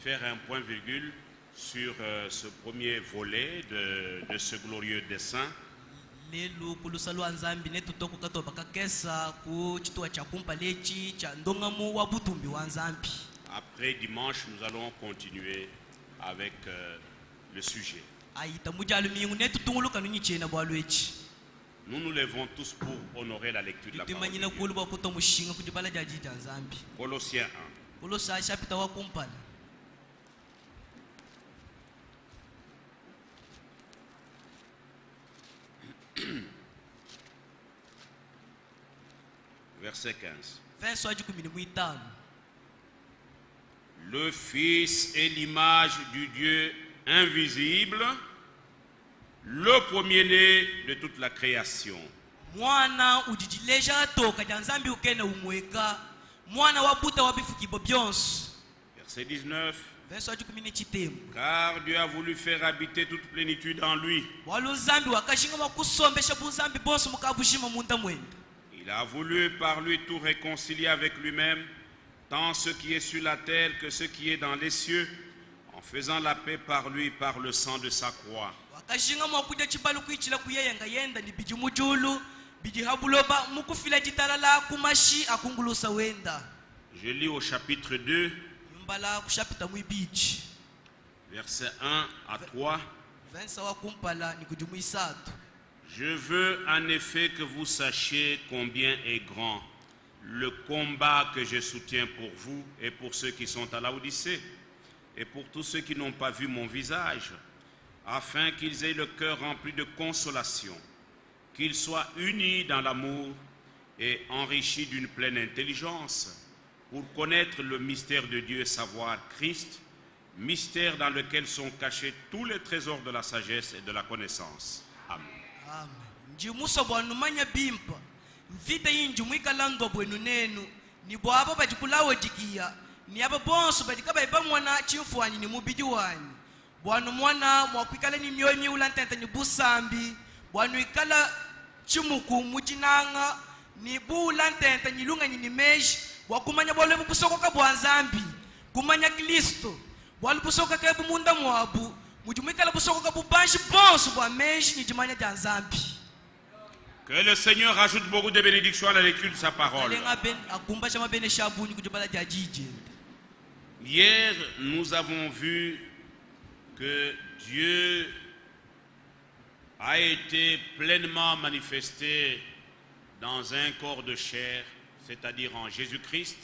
faire un point virgule sur ce premier volet de ce glorieux dessein. lelo kulusalwa nzambi netutoko katoba kakesa ku chituwa cha kumpa lechi cha ndongamu wa butumbi wa nzambi. Après dimanche, nous allons continuer avec le sujet. Aita mujalu mingu netutungulu kanunyi chena bwalwechi. Nous nous levons tous pour honorer la lecture de la parole de Dieu. Colossiens 1. Verset 15. Le Fils est l'image du Dieu invisible, le premier-né de toute la création. Mwana ujijileja toka janzambi ukene umweka mwana wabuta wabifuki bobyons. Verset 19. Car Dieu a voulu faire habiter toute plénitude en lui. Il a voulu par lui tout réconcilier avec lui-même, tant ce qui est sur la terre que ce qui est dans les cieux, en faisant la paix par lui, par le sang de sa croix. Je lis au chapitre 2, versets 1 à 3. Je veux en effet que vous sachiez combien est grand le combat que je soutiens pour vous et pour ceux qui sont à Laodicée et pour tous ceux qui n'ont pas vu mon visage, afin qu'ils aient le cœur rempli de consolation, qu'ils soient unis dans l'amour et enrichis d'une pleine intelligence, pour connaître le mystère de Dieu et savoir Christ, mystère dans lequel sont cachés tous les trésors de la sagesse et de la connaissance. Amen. Njimuso bwanu manya bimpa mvita yinju mwikalandwa bwenu nenu ni bwabo bajikulawo jikia ni aba bonso bajikaba iba mwana chimfuani ni mubiji wanyu bwanu mwana mwakwikala ni myoyo miula ntenta ni busambi bwanu ikala chimuku mujinanga ni bula ntenta ni lunga ni meji wakumanya bwale busokoka bwa nzambi kumanya Kristo bwale busokoka ke bumunda mwabu mujumikala busokoka bubanji bonso bwa meji ni jimanya ja nzambi. Que le Seigneur rajoute beaucoup de bénédictions à la lecture de sa parole. Hier, nous avons vu que Dieu a été pleinement manifesté dans un corps de chair, c'est-à-dire en Jésus-Christ.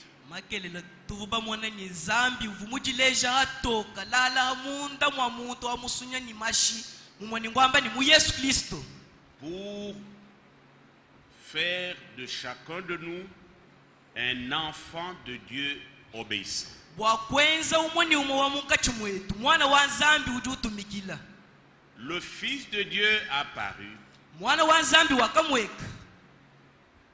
Pour faire de chacun de nous un enfant de Dieu obéissant. Le Fils de Dieu apparu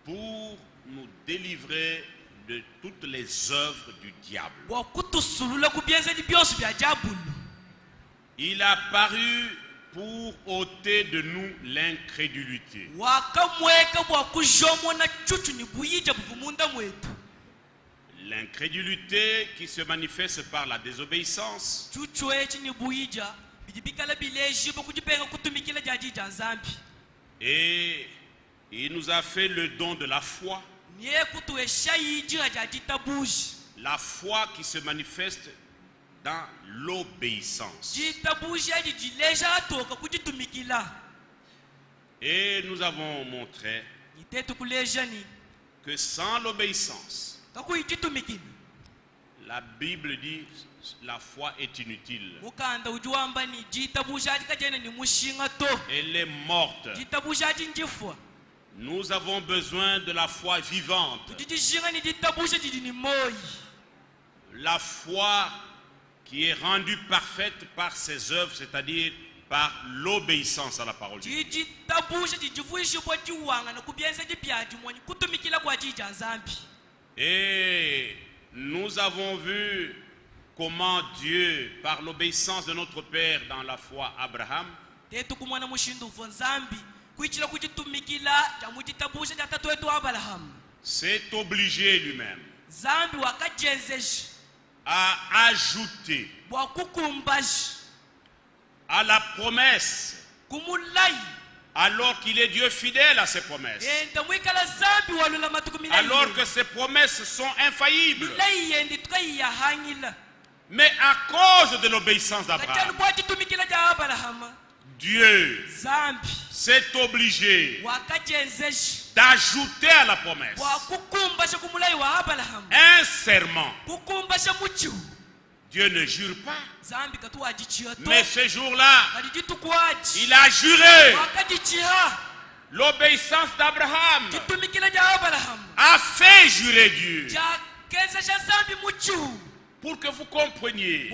pour nous délivrer de toutes les œuvres du diable. Il a apparu pour ôter de nous l'incrédulité. L'incrédulité qui se manifeste par la désobéissance. Et il nous a fait le don de la foi. La foi qui se manifeste dans l'obéissance. Et nous avons montré que sans l'obéissance, la Bible dit la foi est inutile. Elle est morte. Nous avons besoin de la foi vivante. La foi qui est rendue parfaite par ses œuvres, c'est-à-dire par l'obéissance à la parole de Dieu. Et nous avons vu comment Dieu, par l'obéissance de notre Père dans la foi Abraham, s'est obligé lui-même a ajouté à la promesse, alors qu'il est Dieu fidèle à ses promesses, alors que ses promesses sont infaillibles. Mais à cause de l'obéissance d'Abraham, Dieu s'est obligé d'ajouter à la promesse un serment. Dieu ne jure pas, mais ce jour-là, il a juré. L'obéissance d'Abraham a fait jurer Dieu. Pour que vous compreniez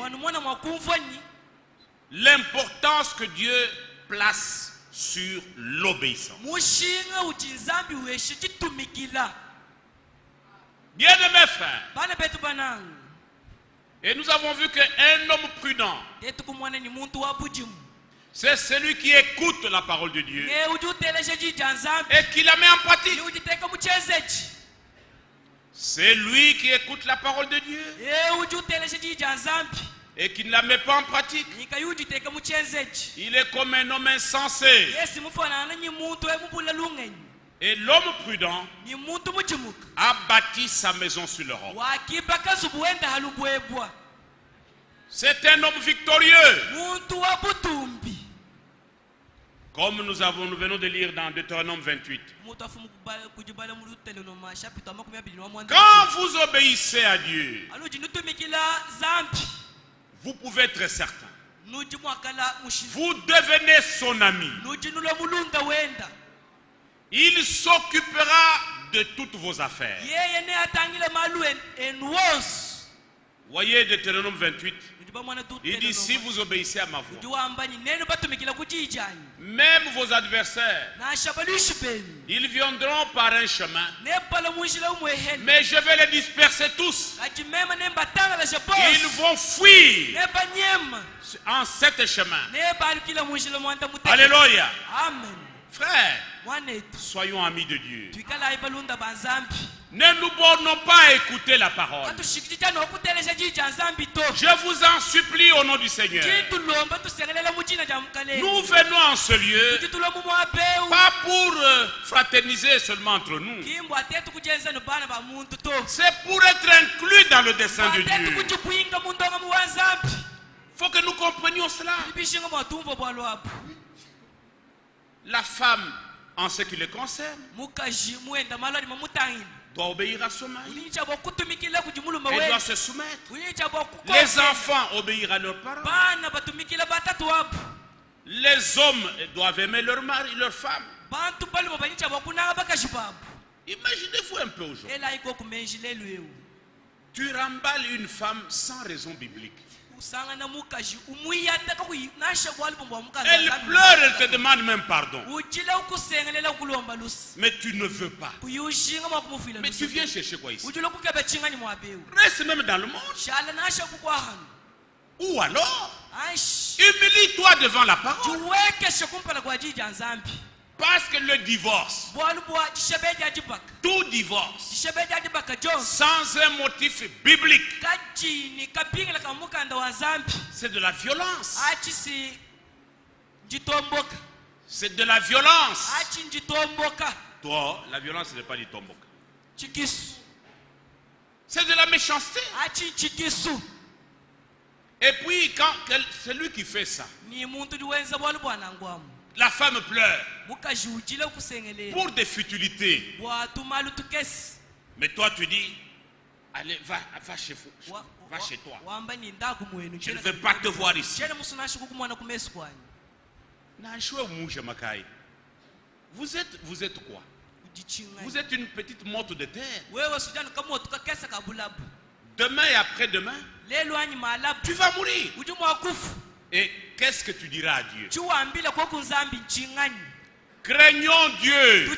l'importance que Dieu place sur l'obéissance. Bien-aimés frères, et nous avons vu qu'un homme prudent, c'est celui qui écoute la parole de Dieu et qui la met en pratique. C'est lui qui écoute la parole de Dieu et qui ne la met pas en pratique. Il est comme un homme insensé. Et l'homme prudent a bâti sa maison sur le roc. C'est un homme victorieux. Comme nous venons de lire dans Deutéronome 28. Quand vous obéissez à Dieu, vous pouvez être certain. Vous devenez son ami. Il s'occupera de toutes vos affaires. Voyez Deutéronome 28. Il dit, si vous obéissez à ma voix, même vos adversaires, ils viendront par un chemin, mais je vais les disperser tous. Ils vont fuir en sept chemins. Alléluia. Frère, soyons amis de Dieu. Ne nous bornons pas à écouter la parole. Je vous en supplie au nom du Seigneur. Nous venons en ce lieu pas pour fraterniser seulement entre nous. C'est pour être inclus dans le dessein de Dieu. Il faut que nous comprenions cela. La femme, en ce qui le concerne, doit obéir à son mari. Elle doit se soumettre. Les enfants obéir à leurs parents. Les hommes doivent aimer leur mari, leur femme. Imaginez-vous un peu aujourd'hui. Tu remballes une femme sans raison biblique. Elle pleure, elle te demande même pardon. Mais tu ne veux pas. Mais tu viens chercher quoi ici? Reste même dans le monde. Ou alors, humilie-toi devant la parole. Parce que le divorce, tout divorce, sans un motif biblique, c'est de la violence. C'est de la violence. Toi, la violence n'est pas du tomboka. C'est de la méchanceté. Et puis, quand celui qui fait ça, la femme pleure pour des futilités. Mais toi tu dis, allez, va chez toi. Je ne veux pas te voir ici. Vous êtes quoi? Vous êtes une petite motte de terre. Demain et après-demain, tu vas mourir. Et qu'est-ce que tu diras à Dieu? Craignons Dieu.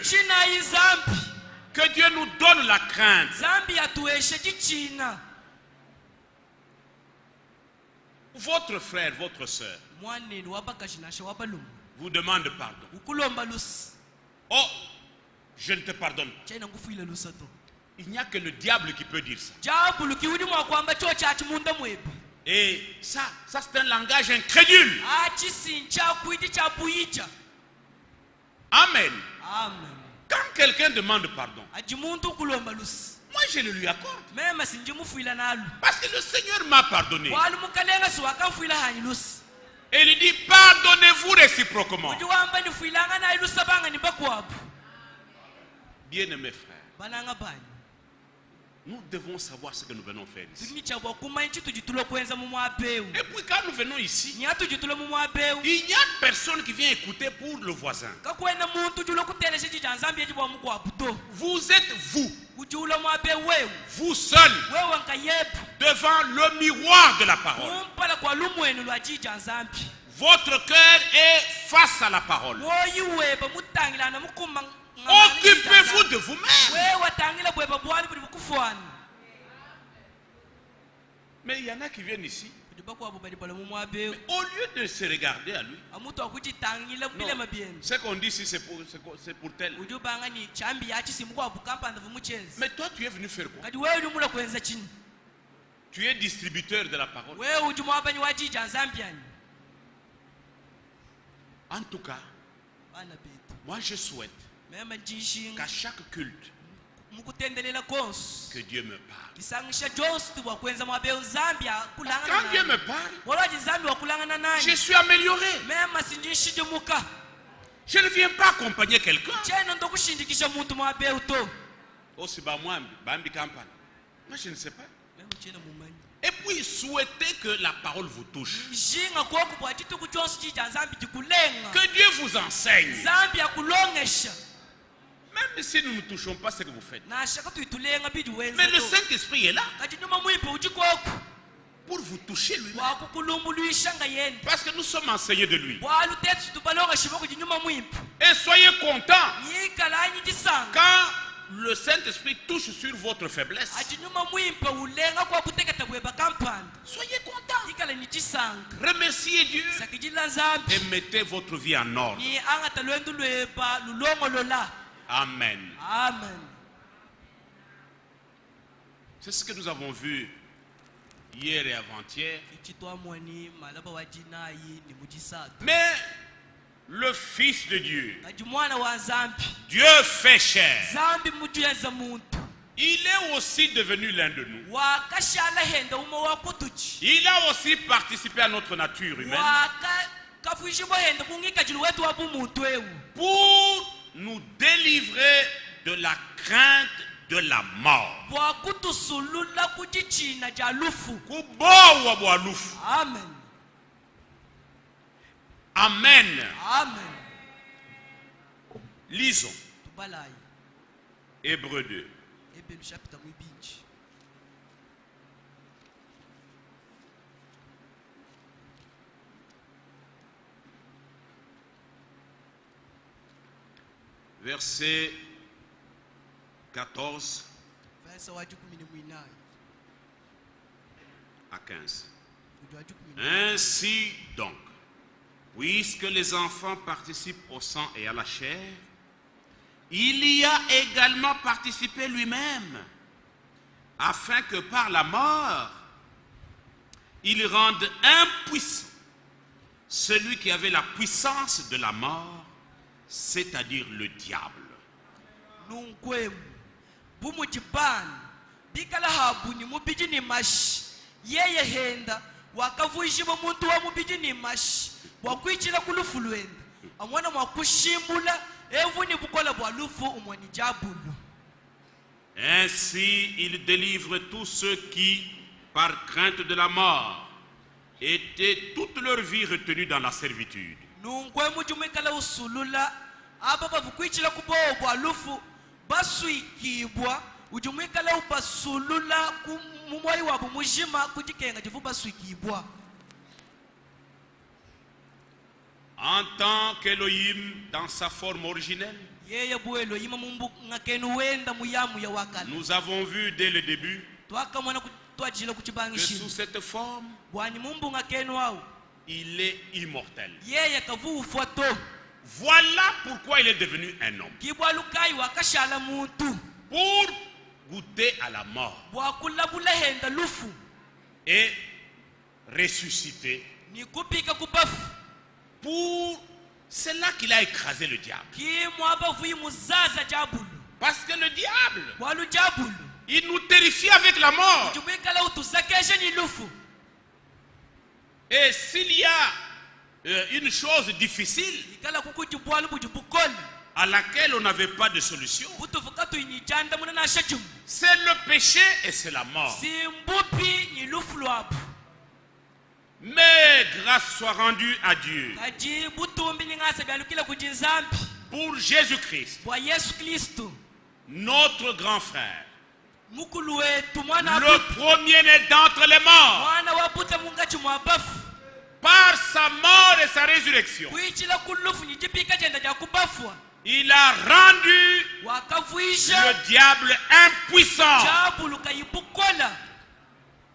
Que Dieu nous donne la crainte. Votre frère, votre soeur vous demande pardon. Oh, je ne te pardonne pas. Il n'y a que le diable qui peut dire ça. jabulu kiwudi mwakwamba cho chachi munda mwebu Et ça c'est un langage incrédule. achisincha kuidi cha buyicha. Amen. Amen. Quand quelqu'un demande pardon, Ajimuntu kulomba lusi moi je le lui accorde. mema sinjimufuila nalu Parce que le Seigneur m'a pardonné. walu mukalenga siwakafuila hani lusi Et il dit pardonnez-vous réciproquement. ujiwamba nifuilanga na ilusa banga nibakwabu. Bien-aimés frères, Bananga bani nous devons savoir ce que nous venons faire ici. tunichabwa kumanchi tujitulo kwenza mu mwabeu Et puis quand nous venons ici, nya tujitulo mu mwabeu il n'y a personne qui vient écouter pour le voisin. kakwena muntu julo kutelesha chijanzambi ejibwa mukwa buto Vous êtes vous, ujulo mwabeu wewe vous seul, wewe nkayepu devant le miroir de la parole. kumpala kwa lumwenu lwa chijanzambi Votre cœur est face à la parole. woyiweba mutangilana mukuma Occupez-vous de vous-même. wewe watangila bweba bwali buli bukufwana. Mais il y en a qui viennent ici. Kujibakwabo bali bala mu mwabeu Au lieu de se regarder à lui, amutu akujitangila bile non, mabienu ce qu'on dit ici c'est pour tel. ujubanga ni chambi yachi simukwa bukampanda vumuchezi Mais toi tu es venu faire quoi? kadi wewe lumula kwenza chini Tu es distributeur de la parole. wewe ujumwabanyi wa chijanzambiani. En tout cas, Bana betu moi je souhaite mema njishinga qu'à chaque culte, mukutendelela konse que Dieu me parle. kisangisha jonse tubwa kwenza mwabeu zambia kulangana Quand Dieu nani me parle, walaji zambi wakulangana je nani suis amélioré. mema sinjishijemuka Je ne viens pas accompagner quelqu'un. chena ndokushindikisha muntu mwabeu to Aussi bas moi, Bambi Campagne. Moi je ne sais pas. mema chena mumanyi Et puis souhaitez que la parole vous touche. jinga kokubwa chituku chonse chija zambi chikulenga Que Dieu vous enseigne. zambi akulongesha Même si nous ne touchons pas ce que vous faites. nashaka tuitulenga bidi wenza Mais le to Saint-Esprit est là kati nyuma mwipe uchikoku pour vous toucher lui. wakukulumbuluisha nga yenda Parce que nous sommes enseignés de lui. bwalu tetu tubalonga shiboku jinyuma mwipe Et soyez contents nyikalanyi chisanga quand le Saint-Esprit touche sur votre faiblesse. achinyuma mwipe ulenga kwa kuteketa bweba kampanda Soyez contents. nyikala ni chisanga Remerciez Dieu sakijila zambi et mettez votre vie en ordre. ni angata lwendu lweba lulongolola. Amen. Amen. C'est ce que nous avons vu hier et avant-hier. Ichitwamwani malaba wa jinayi ni mujisatu Mais le Fils de Dieu, kati mwana wa zambi Dieu fait chair. zambi mujuyaza muntu Il est aussi devenu l'un de nous. wakashala henda uma wakutuchi Il a aussi participé à notre nature humaine kafuishibwa henda kungika julu wetu wa bumuntu ewu pour nous délivrer de la crainte de la mort. bwakutusulula kuchichina ja lufu. Kubowa bwa lufu. Amen. Amen. Amen. Lisons Tubalayi Hébreux 2. Hebrew chapter mwibinji Verset 14 verse wa 18 à 15. wa 18. Ainsi donc, puisque les enfants participent au sang et à la chair, il y a également participé lui-même, afin que par la mort, il rende impuissant celui qui avait la puissance de la mort, c'est-à-dire le diable. Nunkwemu bumujibani bikala habuni mubiji ni mashi yeye henda wakavuishima muntu wa mubiji ni mashi wakwichila kulufu lwenda amwana mwakushimbula evuni bukola bwa lufu umwani jabulu. Ainsi, il délivre tous ceux qui, par crainte de la mort, étaient toute leur vie retenus dans la servitude. Nunkwemu jumikala usulula aba bavukwichila kubowa bwa lufu baswikibwa ujumikala ubasulula kumumwai wabu mujima kujikenga jivu baswikibwa. En tant qu'Elohim dans sa forme originelle, Yeye buelo yima mumbu ngakenu wenda muyamu ya wakala nous avons vu dès le début twakamwana twajila que kuchibangishi sous cette forme, bwani mumbu ngakenu au il est immortel. yeye kavu ufuato Voilà pourquoi il est devenu un homme. kibwalukai wakashala muntu Pour goûté à la mort bwakulabula henda lufu et ressuscité. ni kupika kubafu Pour c'est là qu'il a écrasé le diable. kimwaba vuyi muzaza jabulu Parce que le diable, bwalu jabulu il nous terrifie avec la mort. jumwikala utuzakeshe ni lufu Et s'il y a une chose difficile ikala kukuji bwalu buji bukoli à laquelle on n'avait pas de solution, butuvuka tuyinyijanda muna nasha jumu c'est le péché et c'est la mort. simbupi ni lufu lwabu Mais grâce soit rendue à Dieu kaji butumbi ni ngasa byalukila kuji nzambi pour Jésus-Christ, bwa Yesu Kristo notre grand frère, mukulu wetu mwana le premier-né d'entre les morts, mwana wabuta mungachi mwabafu par sa mort et sa résurrection. kuichila kulufu nijipika jenda ja kubafwa Il a rendu wakavuisha le diable impuissant. jabulu kayibukola.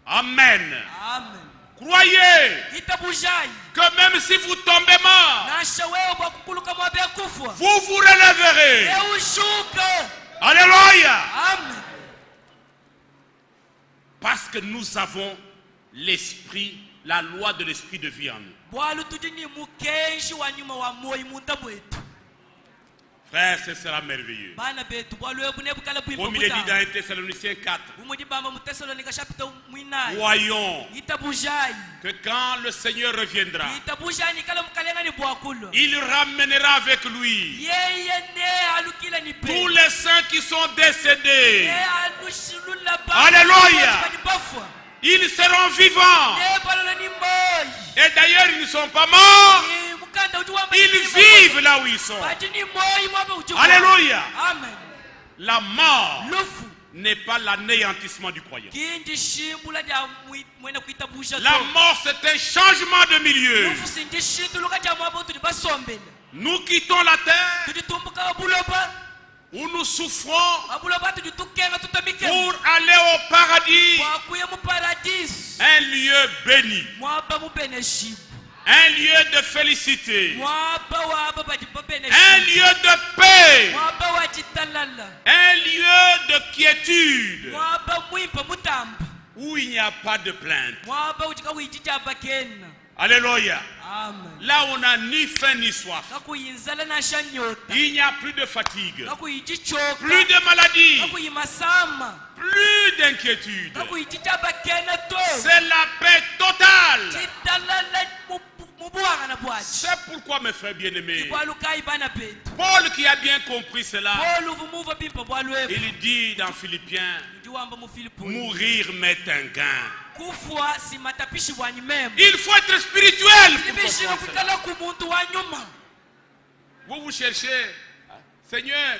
Amen. Amen. Croyez Itabujayi que même si vous tombez mort, nasha wewe bwa kukuluka mwabe kufwa vous vous relèverez. eushuka. Alléluia. Amen. Parce que nous avons l'esprit, la loi de l'esprit de vie en nous. Bwalu tujini mukenshi wa nyuma wa moyo munda bwetu. Frère, ce sera merveilleux. Bana betu bwalu ebune bukala bwimbo Comme il est dit buta. dans 1 Thessaloniciens 4, Umudi bamba mu Thessalonika chapter mwinai. voyons Itabujayi que quand le Seigneur reviendra, itabujayi kala mukalenga ni bwakulo. il ramènera avec lui Yeye ne alukila ni pe. tous les saints qui sont décédés. anushulula ba. Alléluia. Bafwa. Ils seront vivants. Ne balala ni moyo. Et d'ailleurs, ils ne sont pas morts. Mukanda ujuwamba. Ils vivent là où ils sont. Bajini moyo mwabe ujuwa. Alléluia. Amen. La mort Lufu. n'est pas l'anéantissement du croyant. Kindi shimbula ja mwena kuitabusha. La mort, c'est un changement de milieu. Lufu sindi shintu luka ja mwabe utu basombele. Nous quittons la terre Tuditumbuka abuloba. où nous souffrons Abuloba tuditukenga tutamike. pour aller au paradis, Mwakuye mu paradis. un lieu béni, Mwaba mu beneshibu. un lieu de félicité, Mwaba waba badi un beneshibu. lieu de paix, Mwaba wajitalala. un lieu de quiétude Mwaba mwimpa mutamba. où il n'y a pas de plainte. Mwaba ujika wijija bakena. Alléluia. Amen. Là, on n'a ni faim ni soif. Kakuyinzala na shanyota. Il n'y a plus de fatigue, Kakuyijichoka. plus de maladie, Kakuyimasama. plus d'inquiétude. Kakuyijija bakena to. C'est la paix totale. Chitalala mubuanga na bwaji. C'est pourquoi, mes frères bien-aimés, Ibwalukai bana petu. Paul qui a bien compris cela, Bolu vumuva bimpa bwalwebu. il dit dans Philippiens, Ujiwamba mu Filipo. mourir m'est un gain. Kufwa si matapishi bwanyi mema. Il faut être spirituel pour Ibishira comprendre cela. kukala kumuntu wa nyuma. Vous cherchez, Seigneur,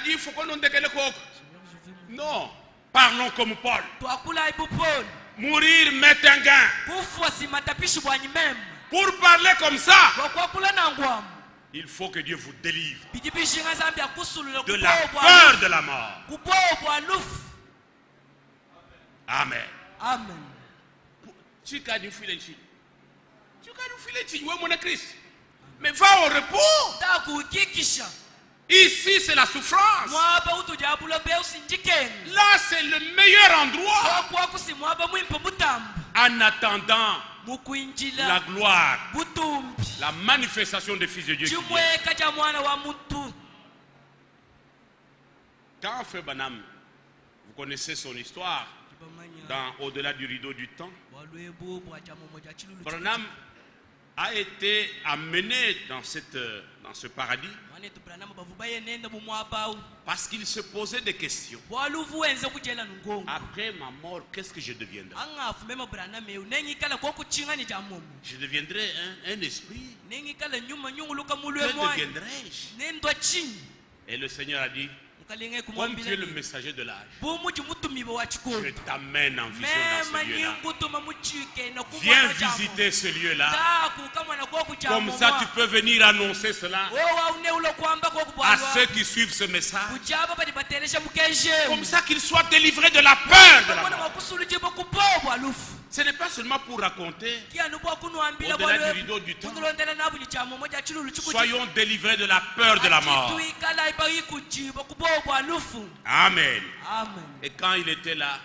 il faut qu'on décale coq. Non, parlons comme Paul. Twakula ibu Paul. Mourir m'est un gain. Kufwa si matapishi bwanyi mema. Pour parler comme ça, Wakwakula na ngwamu. il faut que Dieu vous délivre Bidibishinga zambi akusulula de la peur de la mort. kubobwa lufu. Amen. Amen. Tu as du filet ici. Tu as du filet ici. Oui, mon Christ. Mais va au repos. Takukikisha. Ici, c'est la souffrance. Mwaba utujabula be usinjikeni. Là, c'est le meilleur endroit. Wakwakusi mwaba mwimpa mutambu. En attendant la Mukuinjila. gloire, Butumbi. la manifestation des fils de Dieu. Qui vient. Chimweka cha mwana wa mutu. Quand Frère Branham, vous connaissez son histoire, dans Au-delà du rideau du temps, Branham a été amené dans ce paradis parce qu'il se posait des questions. Après ma mort, qu'est-ce que je deviendrai? Je deviendrai un esprit. Que deviendrai-je? Et le Seigneur a dit, comme tu es le messager de l'âge, je t'amène en vision dans ce lieu-là. Viens visiter ce lieu-là. Comme ça, tu peux venir annoncer cela à ceux qui suivent ce message. Comme ça, qu'ils soient délivrés de la peur de la mort. Ce n'est pas seulement pour raconter au-delà du rideau du temps. Soyons délivrés de la peur de la mort. Amen. Et quand il était là,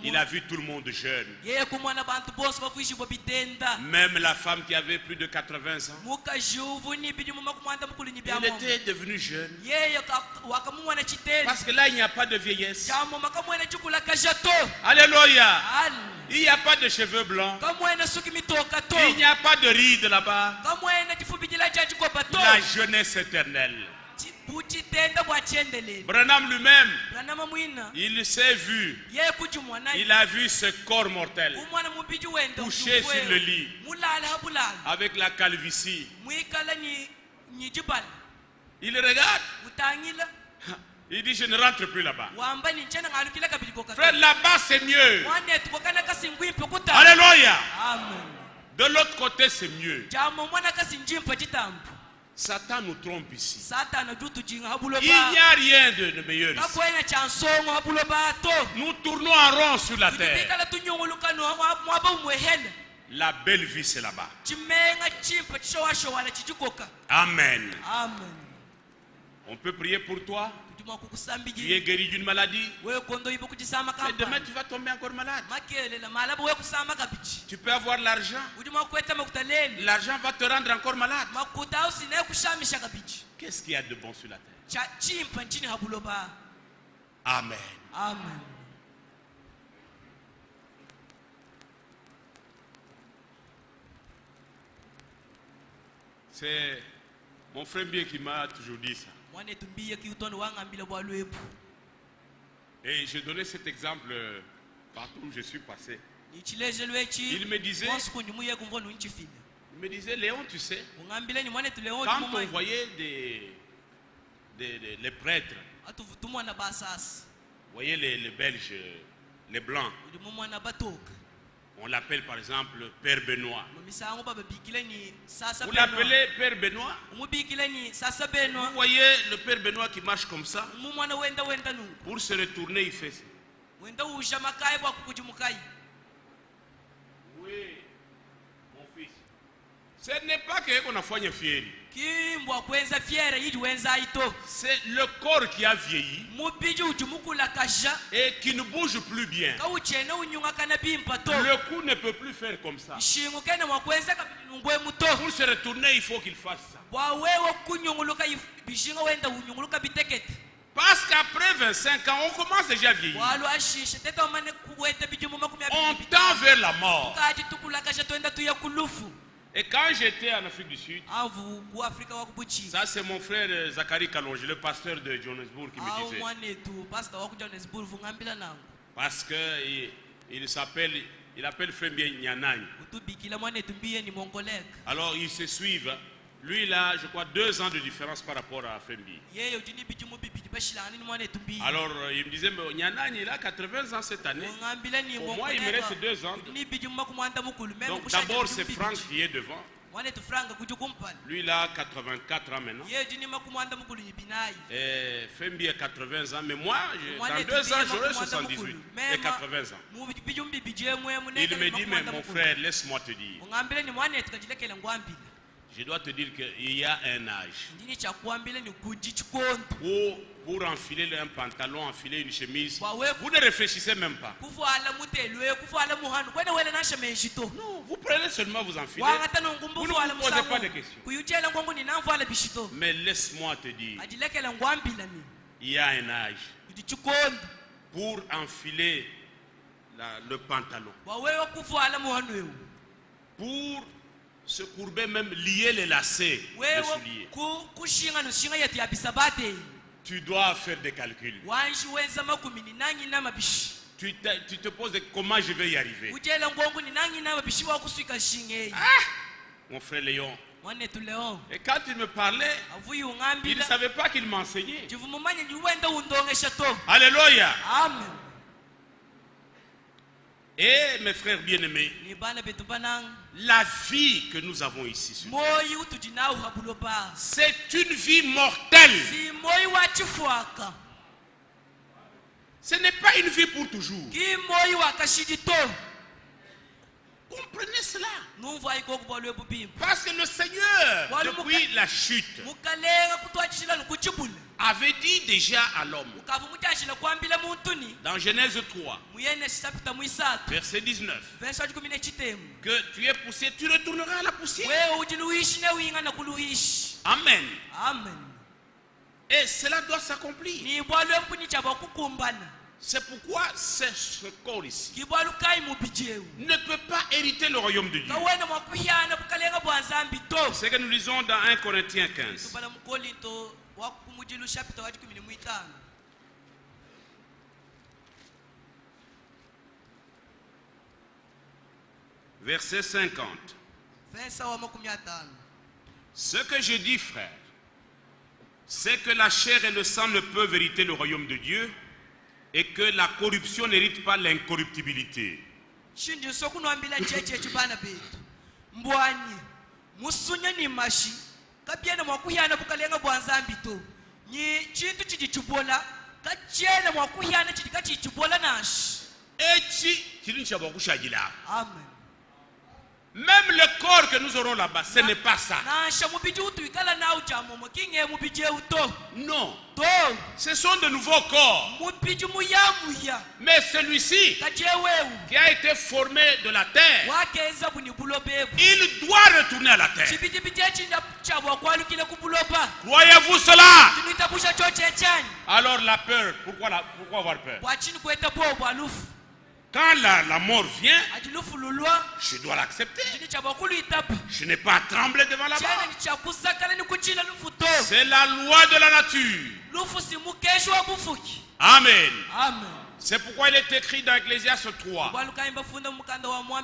il a vu tout le monde jeune. Même la femme qui avait plus de 80 ans. Elle était devenue jeune. Parce que là, il n'y a pas de vieillesse. Alléluia. Il n'y a pas de cheveux blancs. Il n'y a pas de rides là-bas. La jeunesse éternelle. Branham lui-même, il s'est vu. Il a vu ce corps mortel couché sur le lit avec la calvitie. Il regarde. Il dit, je ne rentre plus là-bas. Frère, là-bas c'est mieux. Alléluia. De l'autre côté c'est mieux. Satan nous trompe ici. Il n'y a rien de meilleur ici. Nous tournons en rond sur la terre. La belle vie c'est là-bas. Amen. On peut prier pour toi. Tu es guéri d'une maladie. Et demain tu vas tomber encore malade. Tu peux avoir l'argent. L'argent va te rendre encore malade. Qu'est-ce qu'il y a de bon sur la terre? Amen. C'est mon frère bien qui m'a toujours dit ça. Et j'ai donné cet exemple partout où je suis passé. Il me disait, Léon, tu sais, quand on voyait les prêtres, vous voyez les Belges, les Blancs, on l'appelle par exemple Père Benoît. Vous l'appelez Père Benoît? Vous voyez le Père Benoît qui marche comme ça? Pour se retourner, il fait ça. Oui, mon fils. Ce n'est pas qu'on a fait fier. C'est le corps qui a vieilli et qui ne bouge plus bien. Le cou ne peut plus faire comme ça. Pour se retourner, il faut qu'il fasse ça. Parce qu'après 25 ans, on commence déjà à vieillir. On tend vers la mort. Et quand j'étais en Afrique du Sud, ça c'est mon frère Zachary Kalonge, le pasteur de Johannesburg, qui me disait. Parce qu'il appelle frère bien Nyanang. Alors ils se suivent. Lui il a, je crois, 2 ans de différence par rapport à Fembi. Alors il me disait, mais Nyanang il a 80 ans cette année. Pour moi il me reste 2 ans. Donc d'abord c'est Franck qui est devant. Lui il a 84 ans maintenant. Et Fembi a 80 ans. Mais moi, dans 2 ans j'aurai 78 et 80 ans. Il me dit, mais mon frère, laisse-moi te dire. Je dois te dire qu'il y a un âge où pour enfiler un pantalon, enfiler une chemise, vous ne réfléchissez même pas. Non, vous prenez seulement, vous enfilez. Vous ne vous posez pas de questions. Mais laisse-moi te dire, il y a un âge pour enfiler le pantalon, pour se courber, même lier les lacets de souliers. Tu dois faire des calculs. Tu te poses comment je vais y arriver. Mon frère Léon. Et quand il me parlait, il ne savait pas qu'il m'enseignait. Alléluia. Amen. Et mes frères bien-aimés, la vie que nous avons ici, c'est une vie mortelle. Ce n'est pas une vie pour toujours. Parce que le Seigneur, depuis la chute, avait dit déjà à l'homme, dans Genèse 3, verset 19, que tu es poussé, tu retourneras à la poussière. Amen. Et cela doit s'accomplir. C'est pourquoi ce corps ici ne peut pas hériter le royaume de Dieu. C'est ce que nous lisons dans 1 Corinthiens 15. Verset 50. Ce que je dis, frère, c'est que la chair et le sang ne peuvent hériter le royaume de Dieu, et que la corruption n'hérite pas l'incorruptibilité. Amen. Même le corps que nous aurons là-bas, ce n'est pas ça. Non. Ce sont de nouveaux corps. Mais celui-ci, qui a été formé de la terre, il doit retourner à la terre. Croyez-vous cela? Alors la peur, pourquoi avoir peur? Quand la mort vient, je dois l'accepter. Je n'ai pas à trembler devant la mort. C'est la loi de la nature. Amen. C'est pourquoi il est écrit dans Ecclésiaste 3,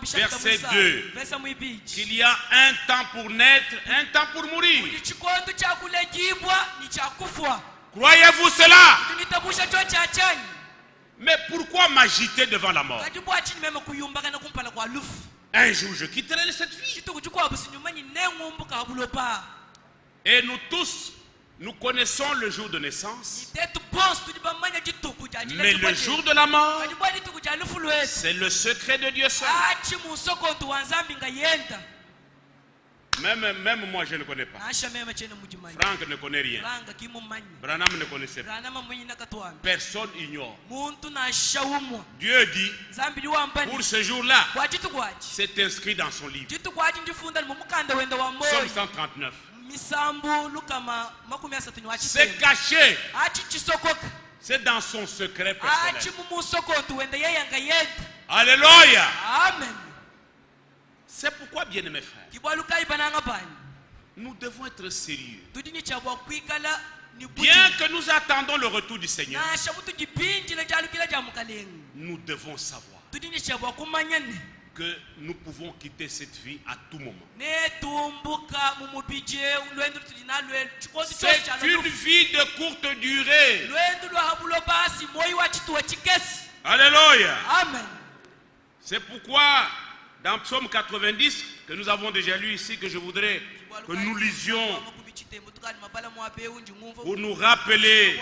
verset 2, qu'il y a un temps pour naître, un temps pour mourir. Croyez-vous cela? Mais pourquoi m'agiter devant la mort? Un jour je quitterai cette vie. Et nous tous, nous connaissons le jour de naissance. Mais le jour de la mort, c'est le secret de Dieu seul. Même moi je ne connais pas. Franck ne connaît rien. Branham ne connaissait pas. Personne ignore. Dieu dit, pour ce jour-là, c'est inscrit dans son livre. Somme 139. C'est caché. C'est dans son secret personnel. Alléluia. Amen. C'est pourquoi, bien-aimés frères, nous devons être sérieux. Bien que nous attendons le retour du Seigneur, nous devons savoir que nous pouvons quitter cette vie à tout moment. C'est une vie de courte durée. Alléluia. Amen. C'est pourquoi dans Psaume 90, que nous avons déjà lu ici, que je voudrais que nous lisions pour nous rappeler.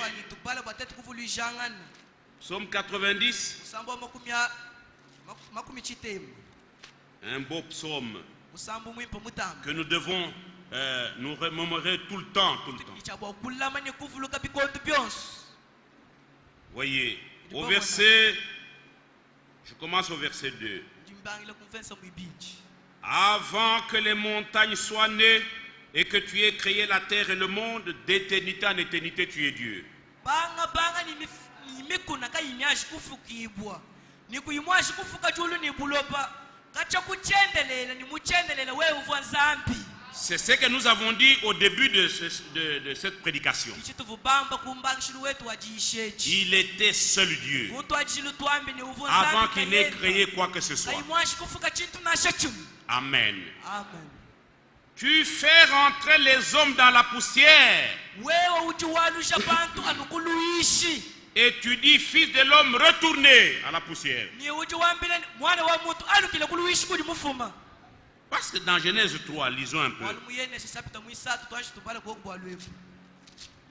Psaume 90, un beau psaume que nous devons nous remémorer tout le temps. Voyez, au verset, je commence au verset 2. Avant que les montagnes soient nées et que tu aies créé la terre et le monde, d'éternité en éternité tu es Dieu. C'est ce que nous avons dit au début de cette prédication. Il était seul Dieu avant qu'il n'ait créé quoi que ce soit. Amen. Tu fais rentrer les hommes dans la poussière. Et tu dis, fils de l'homme, retournez à la poussière. Parce que dans Genèse 3, lisons un peu.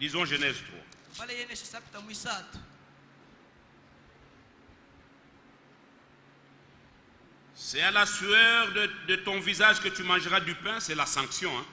Lisons Genèse 3. C'est à la sueur de ton visage que tu mangeras du pain, c'est la sanction. Hein?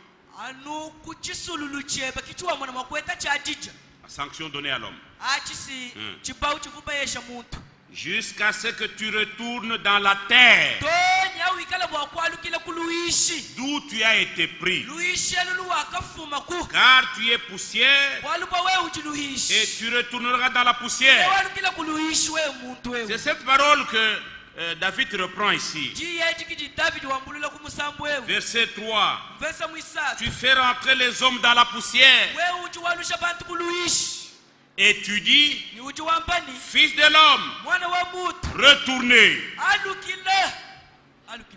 anu kuchisululu cheba kichwa mwana makweta chajija La sanction donnée à l'homme. achisi chibau chivuba yesha muntu Jusqu'à ce que tu retournes dans la terre tonya wikala bwakwalukile kuluishi d'où tu as été pris. luishi lulu wakafuma ku Car tu es poussière waluba we et uchiluishi tu retourneras dans la poussière. walukile kuluishi we muntu we C'est cette parole que David reprend ici. jiye jikiji David wambulula kumusambu we Verset 3. verse mwisatu Tu fais rentrer les hommes dans la poussière we uchi walusha bantu kuluishi et tu dis, ni uchi wambani fils de l'homme, mwana wa mutu retournez. alukile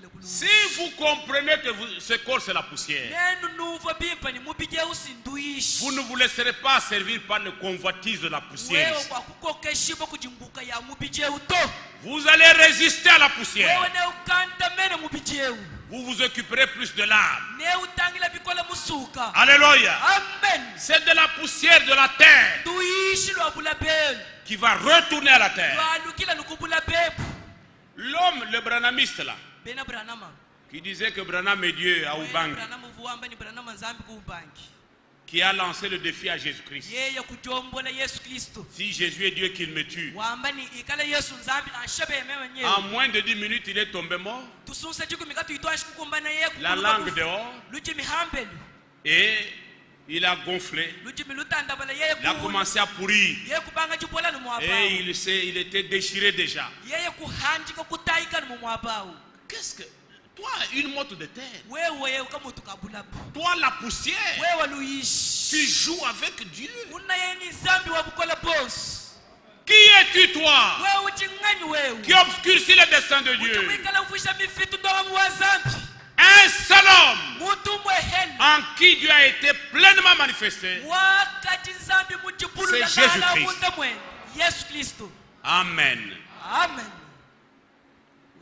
kuluishi Si vous comprenez que ce corps c'est la poussière, nenu nuva bimpa ni mubije usinduishi vous ne vous laisserez pas servir par le convoitise de la poussière. wewe kwa kukokeshiba kujimbuka ya mubije uto Vous allez résister à la poussière. wewe ne ukanta mene mubije u Vous vous occuperez plus de l'âme. ne utangila bikola musuka Alléluia. amen C'est de la poussière de la terre duishi lwa bulabelu qui va retourner à la terre. lwalukila lukubula bebu L'homme, le branamiste là, bena branama qui disait que Branham est Dieu à Ubangi, branama vuamba ni branama nzambi ku ubangi qui a lancé le défi à Jésus-Christ. yeye kutombola Yesu Kristo Si Jésus est Dieu, qu'il me tue. wamba ni ikala Yesu nzambi anshabe meme En nyewe moins de 10 minutes, il est tombé mort. tusunsa jiku mikatu itwashi kukumbana yeye La langue dehors. luji mihambelu Et il a gonflé. luji milutandabala yeye Il a commencé à pourrir. yeye kubanga chipola ni mwabao Et il était déchiré déjà. yeye kuhanjika kutaika ni mwabao Qu'est-ce que... Toi, une motte de terre. wewe ukamutu kabulabu Toi, la poussière. wewe luishi Tu joues avec Dieu. una yeye ni zambi wa bukola boss Qui es-tu, toi, wewe uchingani wewe qui obscurcit le dessein de Dieu? utumikala ufisha mifitu ndo wa zambi Un seul homme mutu mweheli en qui Dieu a été pleinement manifesté. wakati zambi mujibulu C'est la Jésus nala Christ. munda mwe Yesu Kristo Amen. amen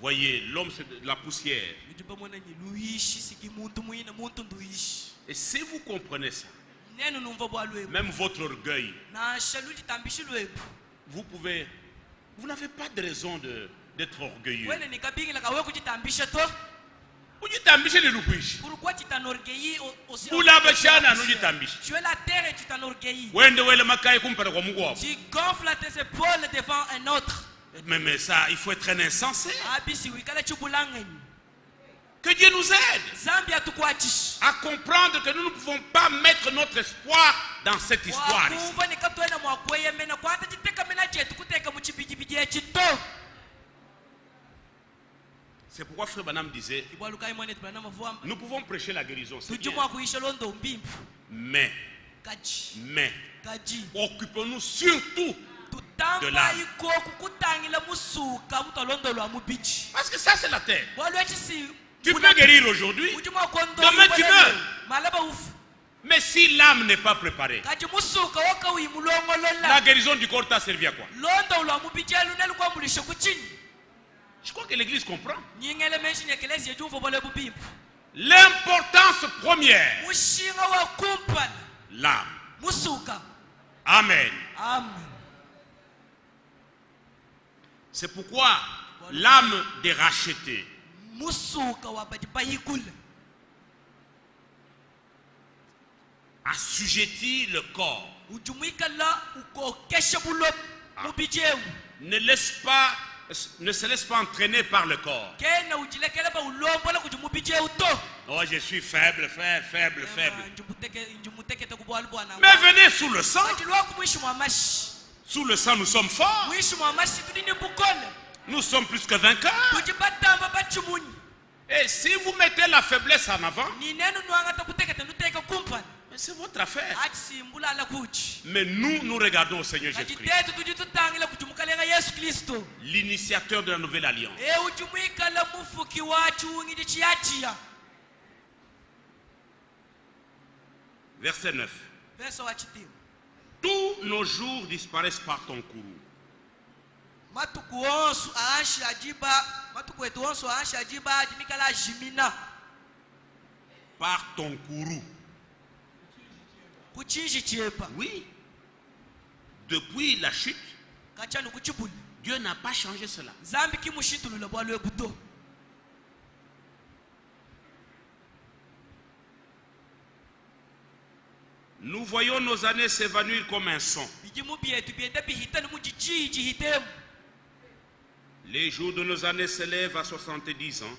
Voyez, l'homme c'est de la poussière. lujiba mwana ni luishi siki muntu mwina muntu nduishi Et si vous comprenez ça, nenu numva bwa lwebu même votre orgueil, na shaluji tambishi lwebu vous n'avez pas de raison d'être orgueilleux. wene nikabingila kawe kujitambisha to Ujitambishe lilukwishi. pourquoi tu t'enorgueillis aussi Ulabashana nujitambishe. tu es la terre et tu t'enorgueillis Wende wele makai kumpara kwa Mungu wako. tu gonfles tes épaules devant un autre Mais ça, il faut être un insensé. abisi wikala chubulangeni Que Dieu nous aide zambi atukwachishi à comprendre que nous ne pouvons pas mettre notre espoir dans cette histoire. ici. wakumva nikatwena mwakweye mena kwanta chiteka mena chetu kuteka muchibijibiji echito C'est pourquoi Frère Branham disait, ibwalukai mwane tibana mavuamba nous pouvons prêcher la guérison, c'est bien. tujumwa kuisha londo mbimpu Mais, kaji occupons-nous surtout. De tutamba l'âme. iko kukutangila musuka mutalondo lwa mubiji Parce que ça, c'est la terre. walwechisi Tu peux guérir aujourd'hui, ujumwa kondo demain tu meurs. malaba ufu Mais si l'âme n'est pas préparée, kaji musuka woka la uyimulongolola guérison du corps t'a servi à quoi? londo lwa mubiji lunelukwamulisha kuchini Je crois que l'Église comprend. nyingele menshi nyekelezi yejumvo bole bubimpu L'importance première, mushinga wa kumpana l'âme. musuka Amen. amen C'est pourquoi l'âme des rachetés musuka wa badi bayikula assujettit le corps. ujumuika la ukokesha bulo mubijeu Ne se laisse pas entraîner par le corps. kena ujilekele ba ulombola kujumubijeu to Oh, je suis faible, faible. njumutekete kubwalu bwana Mais venez sous le sang. ajilwaku mwishi mwamashi Sous le sang, nous sommes forts. mwishi mwamashi tudini bukole Nous sommes plus que vainqueurs. tujibatamba bachimunyi Et si vous mettez la faiblesse en avant, ni nenu nwangata kutekete nuteka kumpana c'est votre affaire. achisimbula ala kuchi Mais nous regardons au Seigneur Jésus-Christ, ajitetu tujitutangila kujumukalenga Yesu Kristo l'initiateur de la nouvelle alliance. ujumuika la mufuki wachu ngidi chiachia Verset 9. verso wa chitimu Tous nos jours disparaissent par ton courroux. matuku onsu aashi ajiba matuku etu onsu aashi ajiba ajimikala ajimina Par ton courroux. kuchinji chiepa Oui. Depuis la chute, kachanu kuchibuli Dieu n'a pas changé cela. zambi kimushitulula bwalwe buto Nous voyons nos années s'évanouir comme un son. Les jours de nos années s'élèvent à 70 ans.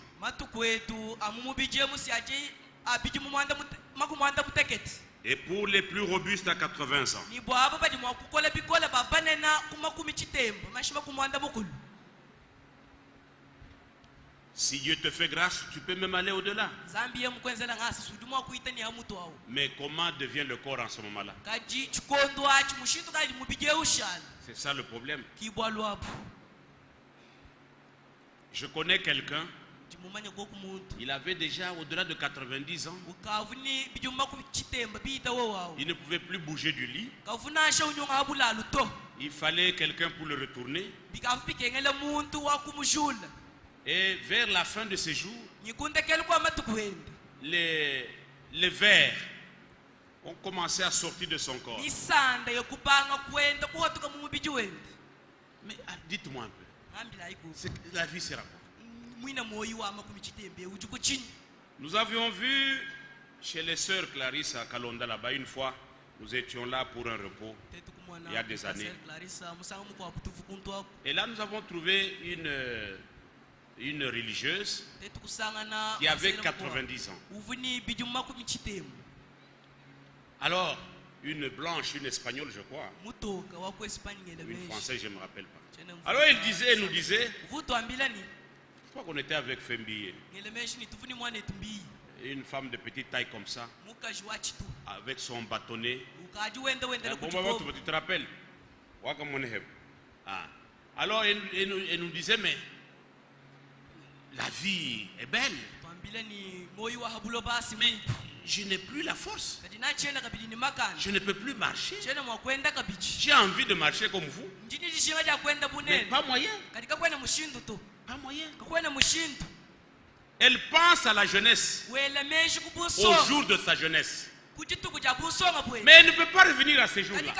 Et pour les plus robustes à 80 ans. Si Dieu te fait grâce, tu peux même aller au-delà. Mais comment devient le corps en ce moment-là? C'est ça le problème. Je connais quelqu'un, il avait déjà au-delà de 90 ans. Il ne pouvait plus bouger du lit. Il fallait quelqu'un pour le retourner. Et vers la fin de ses jours, les vers ont commencé à sortir de son corps. Mais dites-moi un peu. La vie sera quoi? Nous avions vu chez les sœurs Clarisse à Kalonda là-bas une fois. Nous étions là pour un repos il y a des années. Et là nous avons trouvé une religieuse qui avait 90 ans. Alors, une blanche, une espagnole, je crois. Une française, je ne me rappelle pas. Alors, elle nous disait, je crois qu'on était avec Fembi, une femme de petite taille comme ça, avec son bâtonnet. Tu te rappelles? Alors, elle nous disait, mais la vie est belle. Mais je n'ai plus la force. Je ne peux plus marcher. J'ai envie de marcher comme vous. Mais pas moyen. Pas moyen. Elle pense à la jeunesse, au jour de sa jeunesse. Mais elle ne peut pas revenir à ces jours-là.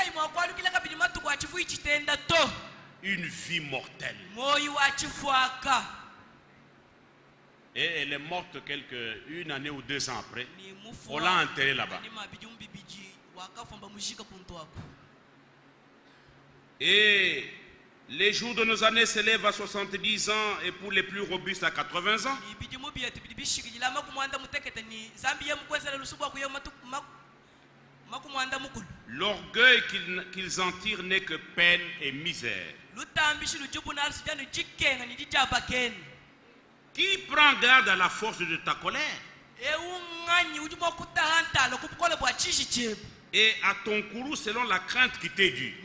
Une vie mortelle. Et elle est morte une année ou 2 ans après. On l'a enterrée là-bas. Et les jours de nos années s'élèvent à 70 ans et pour les plus robustes à 80 ans. L'orgueil qu'ils en tirent n'est que peine et misère. Qui prend garde à la force de ta colère et à ton courroux selon la crainte qui t'est due.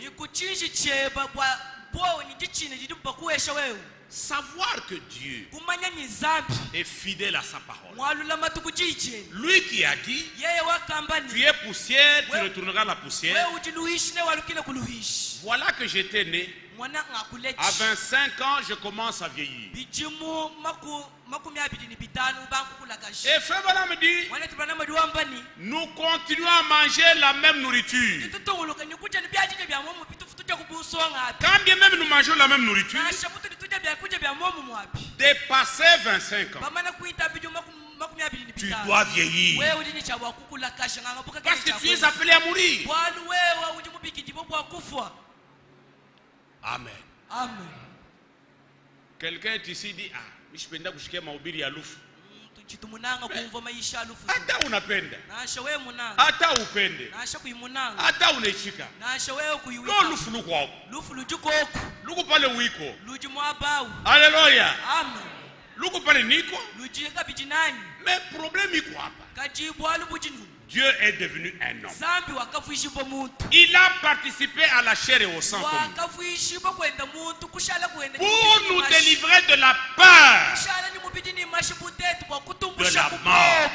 Savoir que Dieu est fidèle à sa parole. Lui qui a dit, tu es poussière, tu retourneras à la poussière. Voilà que j'étais né. À 25 ans, je commence à vieillir. Et Frère Bala me dit, nous continuons à manger la même nourriture. Quand bien même nous mangeons la même nourriture, dépasser 25 ans, tu dois vieillir. Parce que tu es appelé à mourir. Amen. Amen. Quelqu'un ici dit, je peux pas kushikia mahubiri ya lufu. Hata unapenda, hata upende, hata unaishika. No lufu luko wako. Luko pale wiko. Haleluya. Amen. Luko pale niko. Mais problème iko hapa. Dieu est devenu un homme. Il a participé à la chair et au sang pour nous délivrer de la peur, de la mort.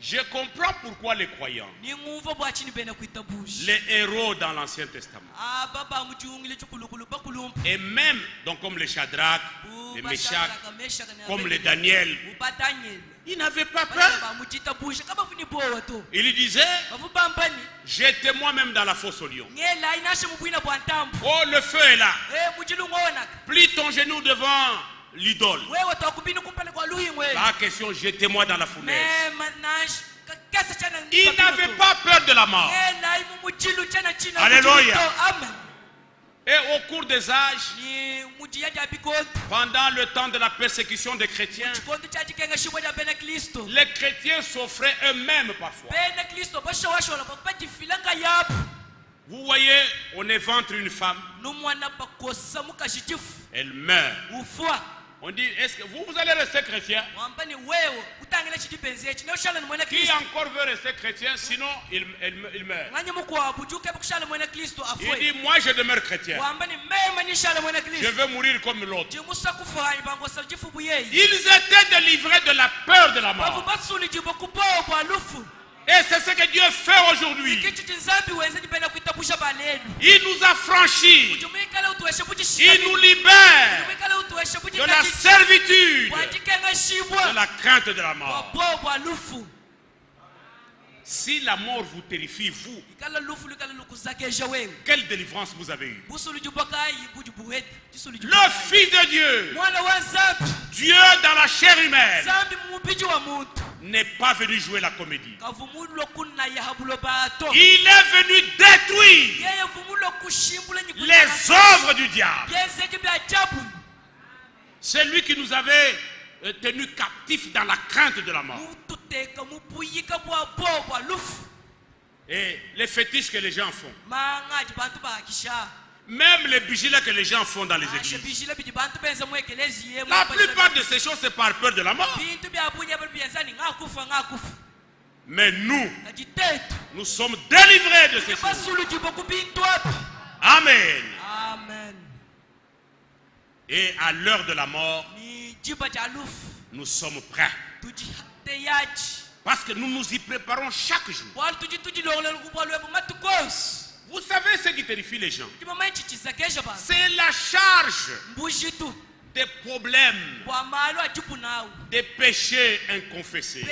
Je comprends pourquoi les croyants, les héros dans l'Ancien Testament, et même donc comme les Shadrach, les Meshach, comme les Daniel, ils n'avaient pas peur. Ils disaient, j'étais moi-même dans la fosse au lion. Oh, le feu est là. Plie ton genou devant l'idole. La question, jetez-moi dans la fournaise. Il n'avait pas peur de la mort. Alléluia. Et au cours des âges, pendant le temps de la persécution des chrétiens, les chrétiens souffraient eux-mêmes parfois. Vous voyez, on évente une femme, elle meurt. On dit, est-ce que vous allez rester chrétien? Qui encore veut rester chrétien, sinon il meurt. Il dit, moi je demeure chrétien. Je veux mourir comme l'autre. Ils étaient délivrés de la peur de la mort. Et c'est ce que Dieu fait aujourd'hui. Il nous a franchis. Il nous libère de la servitude, de la crainte de la mort. Si la mort vous terrifie, vous, quelle délivrance vous avez eue? Le Fils de Dieu, Dieu dans la chair humaine, n'est pas venu jouer la comédie. Il est venu détruire les œuvres du diable. C'est lui qui nous avait tenus captifs dans la crainte de la mort. Et les fétiches que les gens font, même les vigilants que les gens font dans les églises, la plupart de ces choses, c'est par peur de la mort. Mais nous sommes délivrés de ces choses. Amen. Et à l'heure de la mort, nous sommes prêts. Parce que nous nous y préparons chaque jour. Vous savez ce qui terrifie les gens? C'est la charge des problèmes, des péchés inconfessés,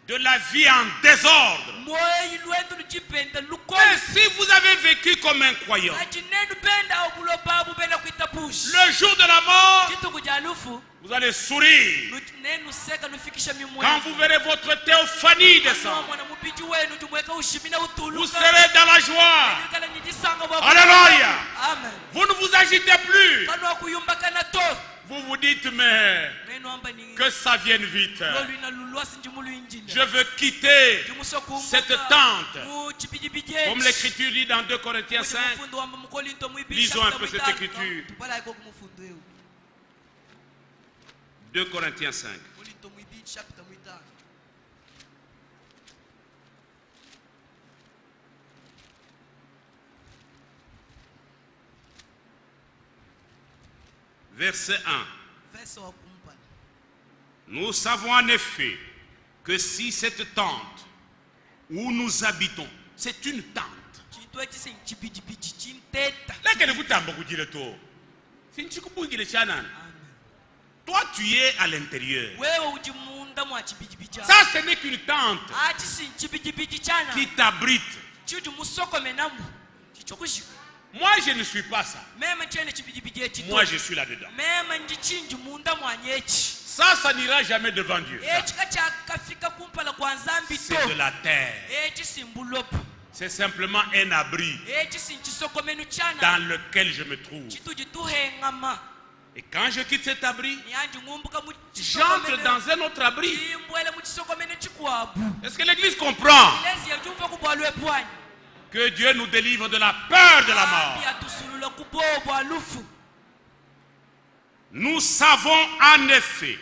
de la vie en désordre. Mais si vous avez vécu comme un croyant, le jour de la mort, vous allez sourire. Quand vous verrez votre théophanie descendre, vous serez dans la joie. Alléluia. Vous ne vous agitez plus. Vous vous dites, mais que ça vienne vite. Je veux quitter cette tente. Comme l'écriture dit dans 2 Corinthiens 5. Lisons un peu cette écriture. 2 Corinthiens 5. Verset 1. Nous savons en effet que si cette tente où nous habitons, c'est une tente. Toi, tu es à l'intérieur. Ça, ce n'est qu'une tente qui t'abrite. Moi, je ne suis pas ça. Moi, je suis là-dedans. Ça n'ira jamais devant Dieu. C'est de la terre. C'est simplement un abri dans lequel je me trouve. Et quand je quitte cet abri, j'entre dans un autre abri. Est-ce que l'Église comprend que Dieu nous délivre de la peur de la mort? Nous savons en effet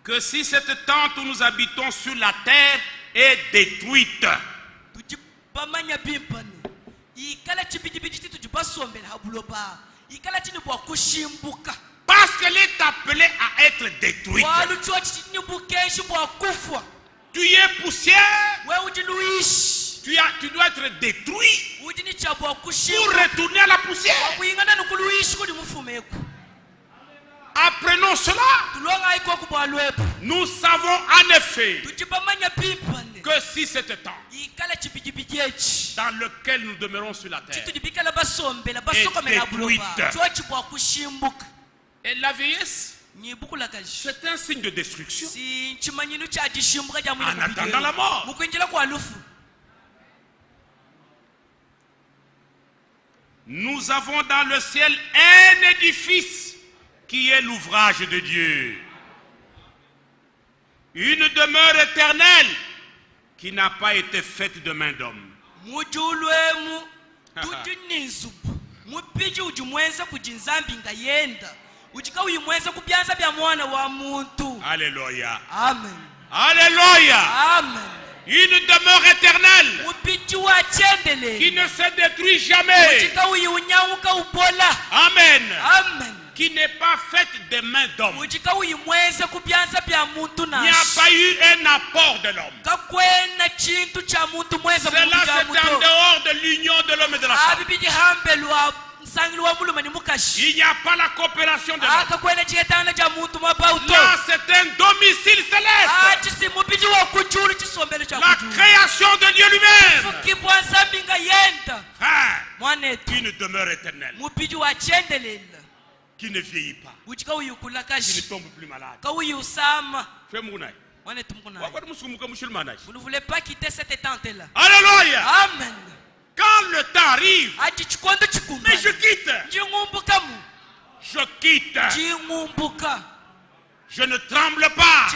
que si cette tente où nous habitons sur la terre est détruite, parce qu'elle est appelée à être détruite, tu es poussière, tu dois être détruit pour retourner à la poussière. Apprenons cela. Nous savons en effet que si cette tente dans lequel nous demeurons sur la terre est détruite, et la vieillesse C'est un signe de destruction. En En attendant la mort. Nous avons dans le ciel un édifice qui est l'ouvrage de Dieu. Une demeure éternelle qui n'a pas été faite de main d'homme. Alléluia. Amen. Alléluia. Amen. Une demeure éternelle qui ne se détruit jamais. Amen. Amen. Qui n'est pas faite de mains d'homme. Il n'y a pas eu un apport de l'homme. Cela c'est en dehors de l'union de l'homme et de la femme. Il n'y a pas la coopération de l'homme. Là c'est un domicile céleste. La création de Dieu lui-même. Une demeure éternelle qui ne vieillit pas, qui ne tombe plus malade. Vous ne voulez pas quitter cette tente-là. Alléluia. Amen. Quand le temps arrive, mais je quitte. Je quitte. Je ne tremble pas.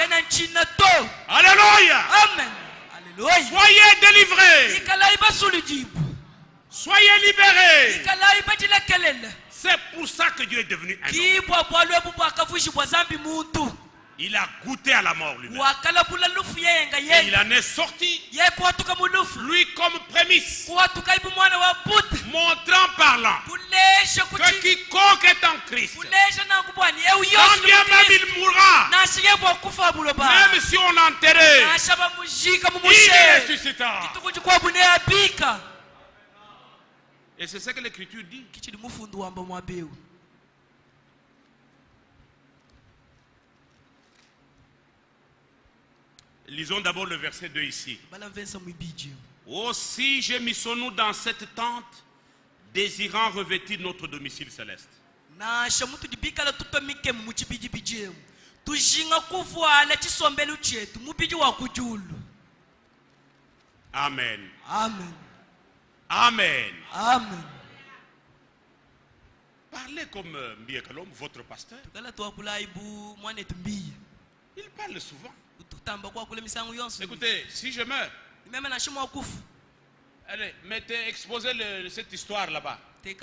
Alléluia. Amen. Alléluia. Soyez délivrés. Soyez libérés. C'est pour ça que Dieu est devenu un homme. Il a goûté à la mort lui-même. Et il en est sorti. Lui comme prémisse. Montrant parlant que quiconque est en Christ, quand bien même il mourra, même si on l'enterrait, il ressuscitera. Et c'est ce que l'Écriture dit. Lisons d'abord le verset 2 ici. Aussi gémissons-nous dans cette tente, désirant revêtir notre domicile céleste. Amen. Amen. Amen. Amen. Parlez comme Mbiakalom, votre pasteur. Il parle souvent. Écoutez, si je meurs, allez, exposez cette histoire là-bas. Il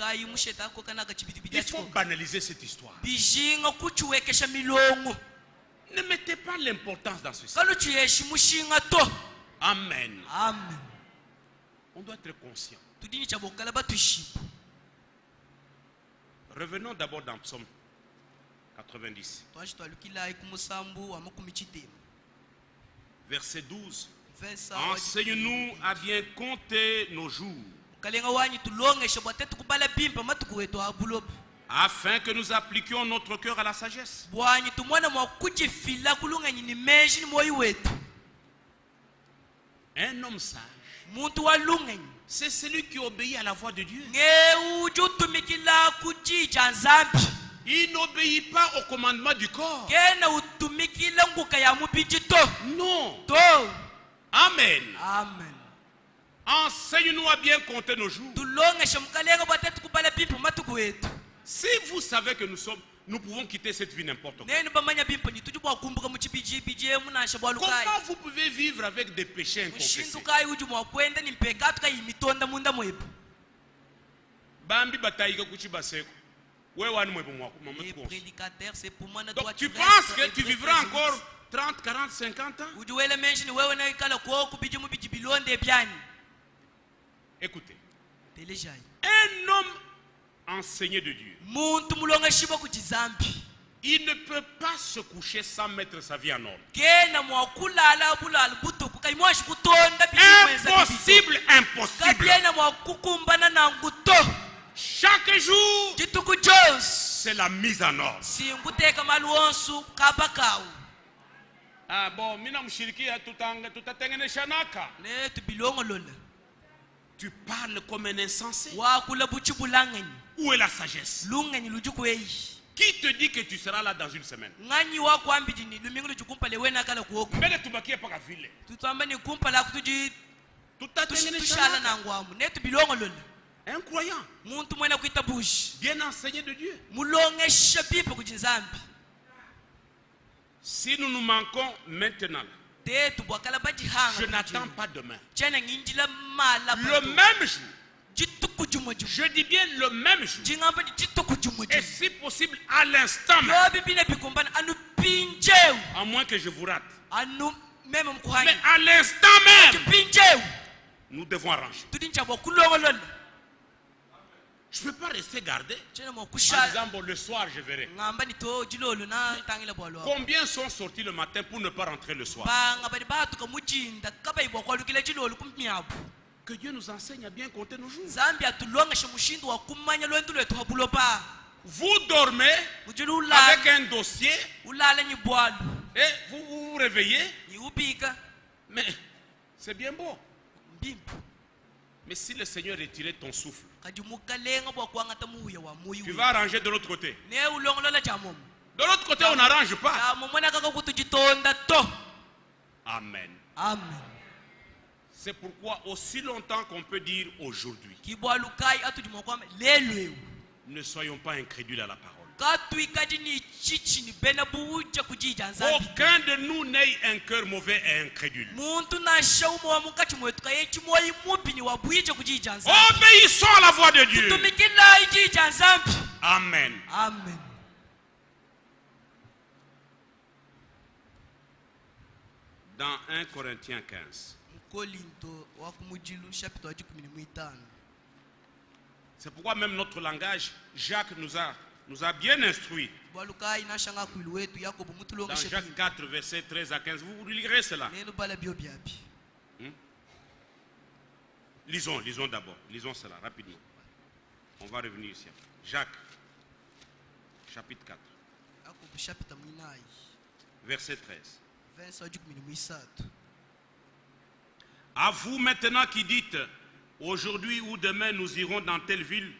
faut banaliser cette histoire. Ne mettez pas l'importance dans ceci. Amen. Amen. On doit être conscient. Revenons d'abord dans Psaume 90. Verset 12. Enseigne-nous à bien compter nos jours, afin que nous appliquions notre cœur à la sagesse. Un homme sage, c'est celui qui obéit à la voix de Dieu. Il n'obéit pas au commandement du corps. Non. Amen. Amen. Enseigne-nous à bien compter nos jours. Si vous savez que nous pouvons quitter cette vie n'importe quand, comment vous pouvez vivre avec des péchés inconfessés? Donc tu penses que tu vivras encore 30, 40, 50 ans? Écoutez, un homme enseigné de Dieu, il ne peut pas se coucher sans mettre sa vie en ordre. Impossible, impossible. Chaque jour, c'est la mise en ordre. Ah bon, tu parles comme un insensé. Où est la sagesse? Qui te dit que tu seras là dans une semaine? ngani wakwambidi ni lumingu lujukumpale wena kala kuoku Mais tubakie pas ville. tutamba ni kumpala kutuji Tout à fait. tushala nangwamu netu bilongo lolo Un croyant, muntu mwena kuita bushi bien enseigné de Dieu. mulongesha pipa kujinzambi Si nous nous manquons maintenant, tetu bwakala bajihanga je n'attends pas demain. chena nginjila mala Le même jour, jituku jumoju je dis bien le même jour, jingamba di jituku et jumoju si possible à l'instant même, yobi bine bikumbana anu pinjew à moins que je vous rate. anu meme Mais mkuhanyi à l'instant même, pinjew nous devons arranger. tudincha bwakulongo lolo Je ne peux pas rester gardé chena en mwakushala disant, bon, le soir je verrai. ngamba ni to jilolo na tangila bwalo Combien sont sortis le matin pour ne pas rentrer le soir? banga bali batuka mujinda kaba ibwakwalukile jilolo kumnyabu Que Dieu nous enseigne à bien compter nos jours. zambi atulongeshe mushindu wa kumanya lwendu lwetu habulopa Vous dormez ujili avec ulala un dossier ulala ni bwalu et vous vous réveillez, ni ubika mais c'est bien beau. mbimbu Mais si le Seigneur retirait ton souffle, kadi mukalenga bwakwangata muya wa muyi tu vas arranger de l'autre côté. ne ulongolola jamomo De l'autre côté, on n'arrange pas. jamomona kaka kutujitonda to Amen. amen C'est pourquoi aussi longtemps qu'on peut dire aujourd'hui, kibwalukai atujima kwamba lelwewu ne soyons pas incrédules à la parole. katwikadi ni chichi ni bena buuja kujija nzambi Aucun de nous n'ait un cœur mauvais et incrédule. muntu na shaumu wa mukati mwetu kaye chimoyi mupi ni wabwije kujija nzambi Obéissons à la voix de Dieu. tumikila ijija nzambi Amen. amen Dans 1 Corinthiens 15, mkolinto wa kumujilu chapitre wa 15 c'est pourquoi même notre langage, Jacques nous a bien instruits. bwalukai nashanga kwilu wetu yakobo Dans mutulongeshe Jacques 4, versets 13 à 15, vous lirez cela. neno bala byo byapi Lisons d'abord. Lisons cela rapidement. On va revenir ici. Jacques, chapitre 4, yakobo chapitre mwinayi verset 13. verse wa 13 À vous maintenant qui dites, aujourd'hui ou demain nous irons dans telle ville,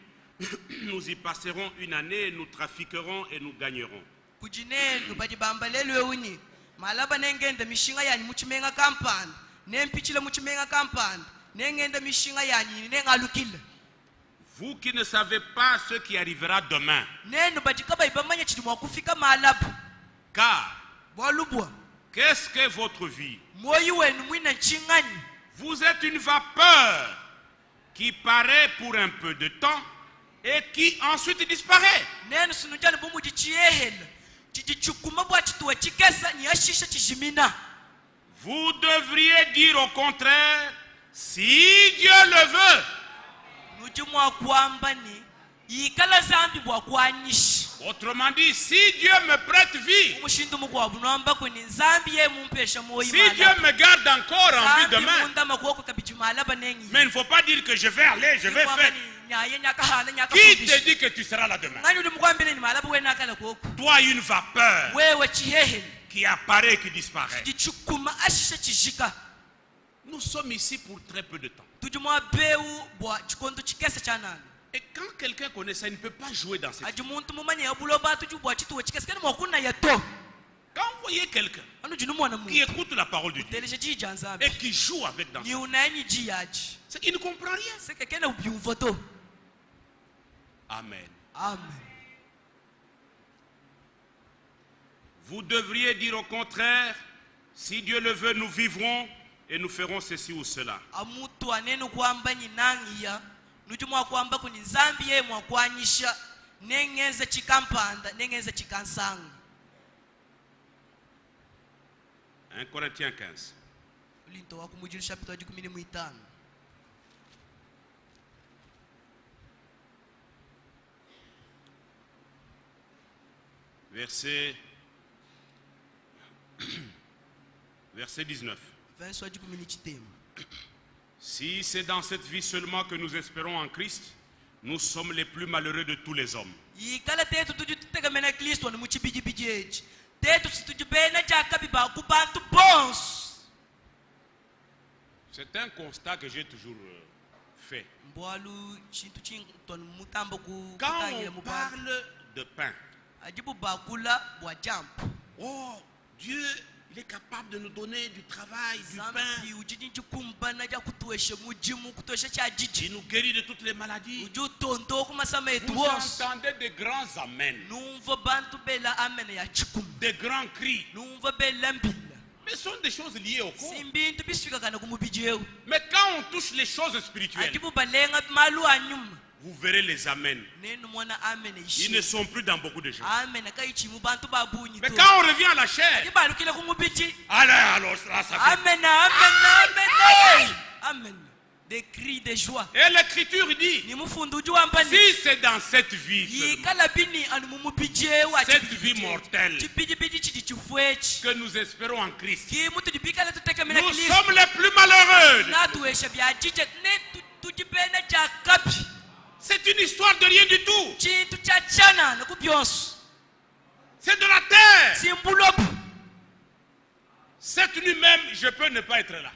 nous y passerons une année, nous trafiquerons et nous gagnerons. kujinenu badi bambalelwe unyi malaba nengenda mishinga yani muchimenga kampani nempichila muchimenga kampani nengenda mishinga yani nengalukile Vous qui ne savez pas ce qui arrivera demain, nenu badi kaba ibamanya chidimwa kufika malabu car bwalubwa qu'est-ce que votre vie? moyi wenu mwina chingani Vous êtes une vapeur qui paraît pour un peu de temps et qui ensuite disparaît. nenu sunujani bumu jichiyehela chijichukuma bwa chituwa chikesa niyashisha chijimina Vous devriez dire au contraire, si Dieu le veut. nujimwa kwamba ni yikala zambi bwa kwanyishi Autrement dit, si Dieu me prête vie, umushindu mukwabu nwamba kuni zambi ye mumpesha moyi si Dieu me garde encore en vie demain, mais il ne faut pas dire que je vais aller, je vais faire. Qui te dit que tu seras là demain? Toi, une vapeur qui apparaît et qui disparaît. Nous sommes ici pour très peu de temps. Et quand quelqu'un connaît ça, il ne peut pas jouer dans cette vie. Quand vous voyez quelqu'un qui écoute la parole de Dieu et qui joue avec dans ça, c'est qu'il ne comprend rien. Amen. Vous devriez dire au contraire, si Dieu le veut, nous vivrons et nous ferons ceci ou cela. nujumwa kwamba kuni nzambi ye mwakwanyisha nengenza chikampanda nengenza chikansanga 1 Corinthiens 15. Linto wa kumujili chapitre 15 verset 19. verse wa 19 Si c'est dans cette vie seulement que nous espérons en Christ, nous sommes les plus malheureux de tous les hommes. yikala tetu tujitegemena Kristo ni muchibijibiji echi tetu situjibena jakabiba kubantu bons. C'est un constat que j'ai toujours fait. mbwalu chintu chinton mutambo ku Quand on parle de pain, ajibu bakula bwa jump. Oh, Dieu, il est capable de nous donner du travail, du pain. Il nous guérit de toutes les maladies. Vous entendez des grands amens, des grands cris. Mais ce sont des choses liées au corps. Mais quand on touche les choses spirituelles, vous verrez les amens. Ils ne sont plus dans beaucoup de gens. Mais quand on revient à la chair, alors ça fait. Amen, amen, amen. Des cris de joie. Et l'écriture dit, si c'est dans cette vie, cette vie mortelle, que nous espérons en Christ, nous sommes les plus malheureux. C'est une histoire de rien du tout. C'est de la terre. Cette nuit même, je peux ne pas être là.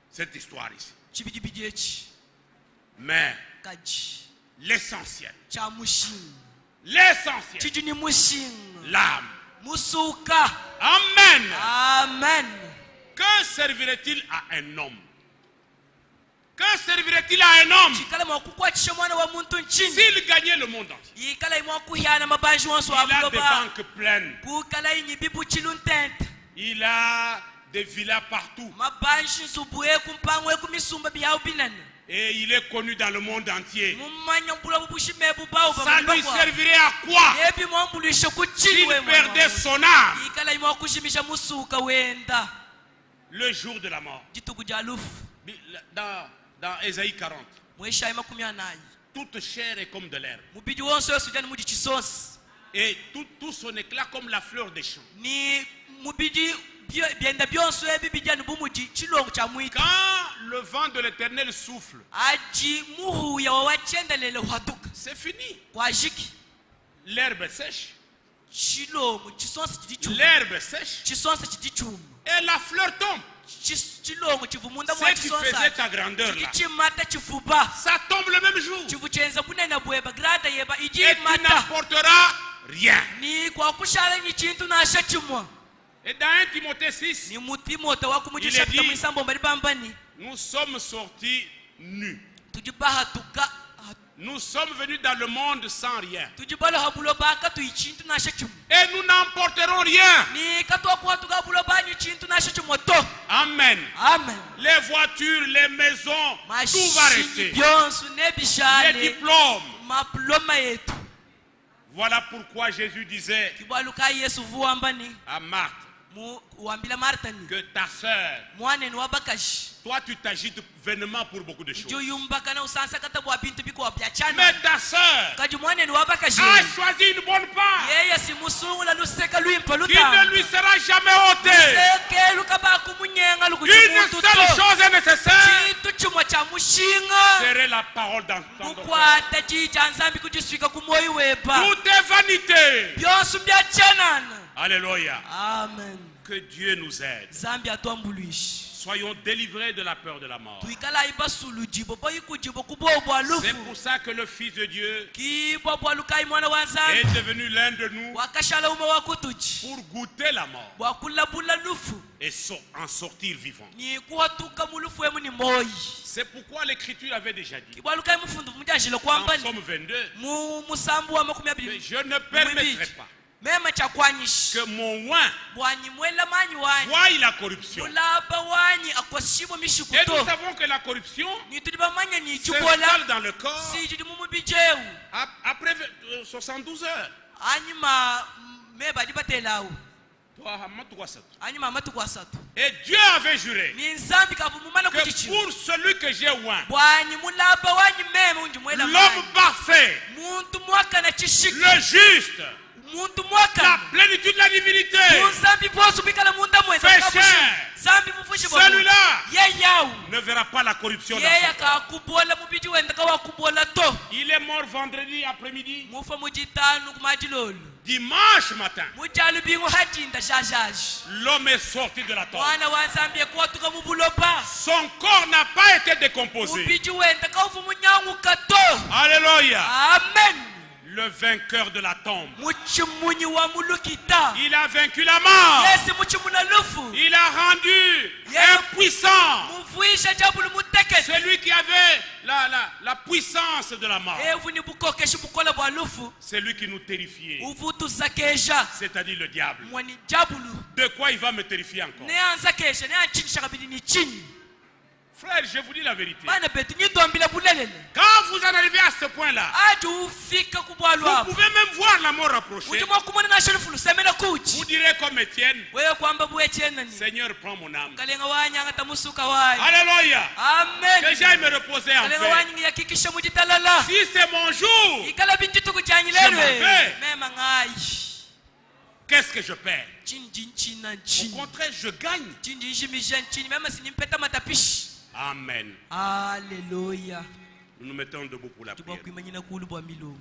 Cette histoire ici. Mais l'essentiel, l'âme. Amen. Amen. Que servirait-il à un homme? Que servirait-il à un homme s'il gagnait le monde entier? Il a des banques pleines. Il a des villas partout. Et il est connu dans le monde entier. Ça lui servirait à quoi s'il perdait son âme le jour de la mort? Dans Ésaïe 40, toute chair est comme de l'herbe, et tout son éclat comme la fleur des champs. Quand le vent de l'Éternel souffle, c'est fini. L'herbe sèche. L'herbe sèche. Et la fleur tombe. Ce qui faisait ta grandeur là, ça tombe le même jour. Et tu n'apporteras rien. Et dans 1 Timothée 6, il est dit, nous sommes sortis nus. Nous sommes venus dans le monde sans rien. Et nous n'emporterons rien. Amen. Amen. Les voitures, les maisons, tout va rester. Les diplômes. Voilà pourquoi Jésus disait à Marthe que ta sœur, toi tu t'agites vainement pour beaucoup de choses. Mais ta sœur a choisi une bonne part qui ne lui sera jamais ôtée. Une seule chose est nécessaire, serait la parole dans ton cœur. Tout est vanité. Alléluia. Amen. Que Dieu nous aide. Soyons délivrés de la peur de la mort. C'est pour ça que le Fils de Dieu est devenu l'un de nous pour goûter la mort et en sortir vivant. C'est pourquoi l'Écriture avait déjà dit en Psaume 22 que je ne permettrai pas que mon oin voie la corruption. Et nous savons que la corruption s'installe dans le corps après 72 heures. Et Dieu avait juré que pour celui que j'ai oint, l'homme parfait, le juste, la plénitude de la divinité, celui-là ne verra pas la corruption dans son corps. Il est mort vendredi après-midi. mufa mujitanu kumajilolo Dimanche matin, mujalu bingu hajinda jajaji l'homme est sorti de la tombe. mwana wanzambye kwatuka mubuloba Son corps n'a pas été décomposé. ubiji wenda kaufu munyangu kato. Alléluia. Amen. Le vainqueur de la tombe. Muchimunyi wa mulukita Il a vaincu la mort. yesi muchimuna lufu Il a rendu impuissant muvuisha jabulu mutekesi celui qui avait la puissance de la mort. evu ni bukokeshi bukola bwa lufu C'est lui qui nous terrifiait, uvutu zakesha c'est-à-dire le diable. mwani jabulu De quoi il va me terrifier encore? neanza kesha neanchinisha kabili ni chini. Frère, je vous dis la vérité. Bana betu nyidombile bulelele Quand vous en arrivez à ce point-là, aje ufika kubwalu vous hapo pouvez même voir la mort rapprocher. ujuma kumona na sherifu lusemela kuchi Vous direz comme Étienne, wewe kwamba buwechena ni Seigneur, prends mon âme. kalenga wanyanga tamusuka wayi. Alléluia. Que Amen. j'aille me reposer en kalenga paix. wanyingi yakikisha mujitalala Si c'est mon jour, ikala binjituku Je m'en chanyilelwe vais. mema ngayi qu'est-ce que je perds? chinji nchina Au nchini contraire, je gagne. chinji nshimija nchini mema sinimpeta matapishi. Amen. Alléluia. Nous nous mettons debout pour la prière. Tubakwimanyina kulu bwa milombo.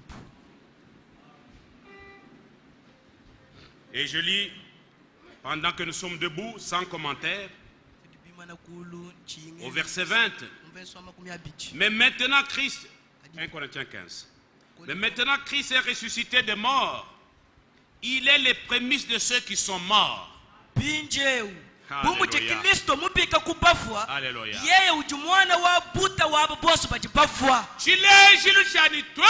Et je lis, pendant que nous sommes debout, sans commentaire, Bimana kulu chinge. au verset 20. Mverso wa makumi abiri. Mais maintenant Christ, 1 Corinthiens 15. Mais maintenant Christ est ressuscité des morts. Il est les prémices de ceux qui sont morts. Binjeu. Hallelujah. Bumuje Kristo mubika kubafwa. Alléluia. Yeye ujumwana wa buta wa abo bosu bajibafwa. Chile, Chile, Chani, toi,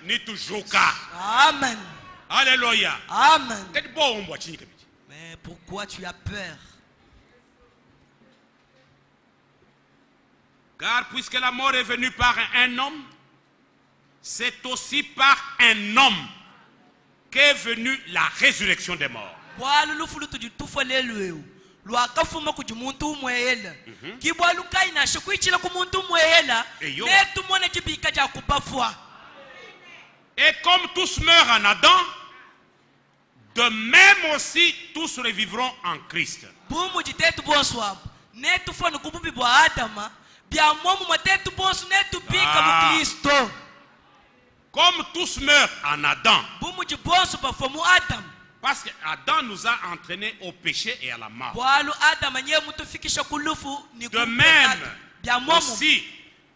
ni toujours cas. Amen. Alléluia. Amen. Qu'est-ce que bon, on voit, Chini, Kabiti? Mais pourquoi tu as peur? Car puisque la mort est venue par un homme, c'est aussi par un homme qu'est venue la résurrection des morts. Bwalu lufulu tujitufa lelweu. Lwakafuma kujimuntu umweyela. Kibwalu kaina shikuichila kumuntu umweyela. Eyo. Netu mwone jibika ja kubafwa. Et comme tous meurent en Adam, de même aussi tous revivront en Christ. Bumu jitetu bonsu wabu. Netu fonu kububi bwa Adama. Bia mwamu matetu bonsu netu bika mu Kristo. Comme tous meurent en Adam, Bumu jibonsu bafomu Adam. parce qu'Adam nous a entraînés au péché et à la mort. Bwalu Adama nye mutu fikisha kulufu ni De même, bia mwamu. aussi,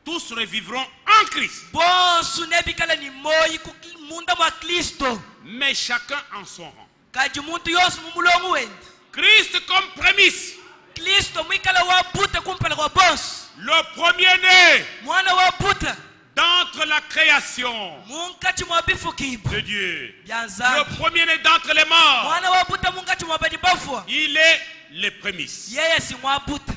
tous revivront en Christ. Bonsu nebikala ni moyi munda mwa Kristo. Mais chacun en son rang. Kaji muntu yosu mumulongu wenda. Christ comme prémisse, Kristo mwikala wa buta kumpala kwa bonsu. le premier-né Mwana wa buta. d'entre la création Munkati mwa bifu kibu. de Dieu. Bianza. Le premier-né d'entre les morts. Mwana wa buta munkati mwa badibafwa. Il est les prémices. Yeye si mwa buta.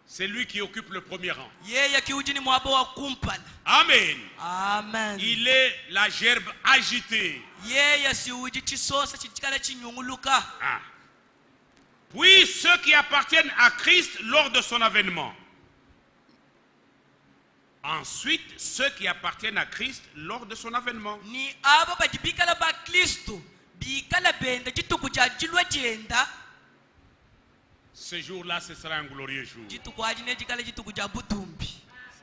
C'est lui qui occupe le premier rang. Yeye kiujini mwabo wa kumpala. Amen. Amen. Il est la gerbe agitée. Yeye si uji chisosa chichikala chinyunguluka. Ah. Puis ceux qui appartiennent à Christ lors de son avènement. Ensuite, ceux qui appartiennent à Christ lors de son avènement. Ni aba bajibikala ba Kristo. Bikala benda jituku ja jilwa jenda. Ce jour-là, ce sera un glorieux jour. Jituku ajine jikala jituku ja butumbi.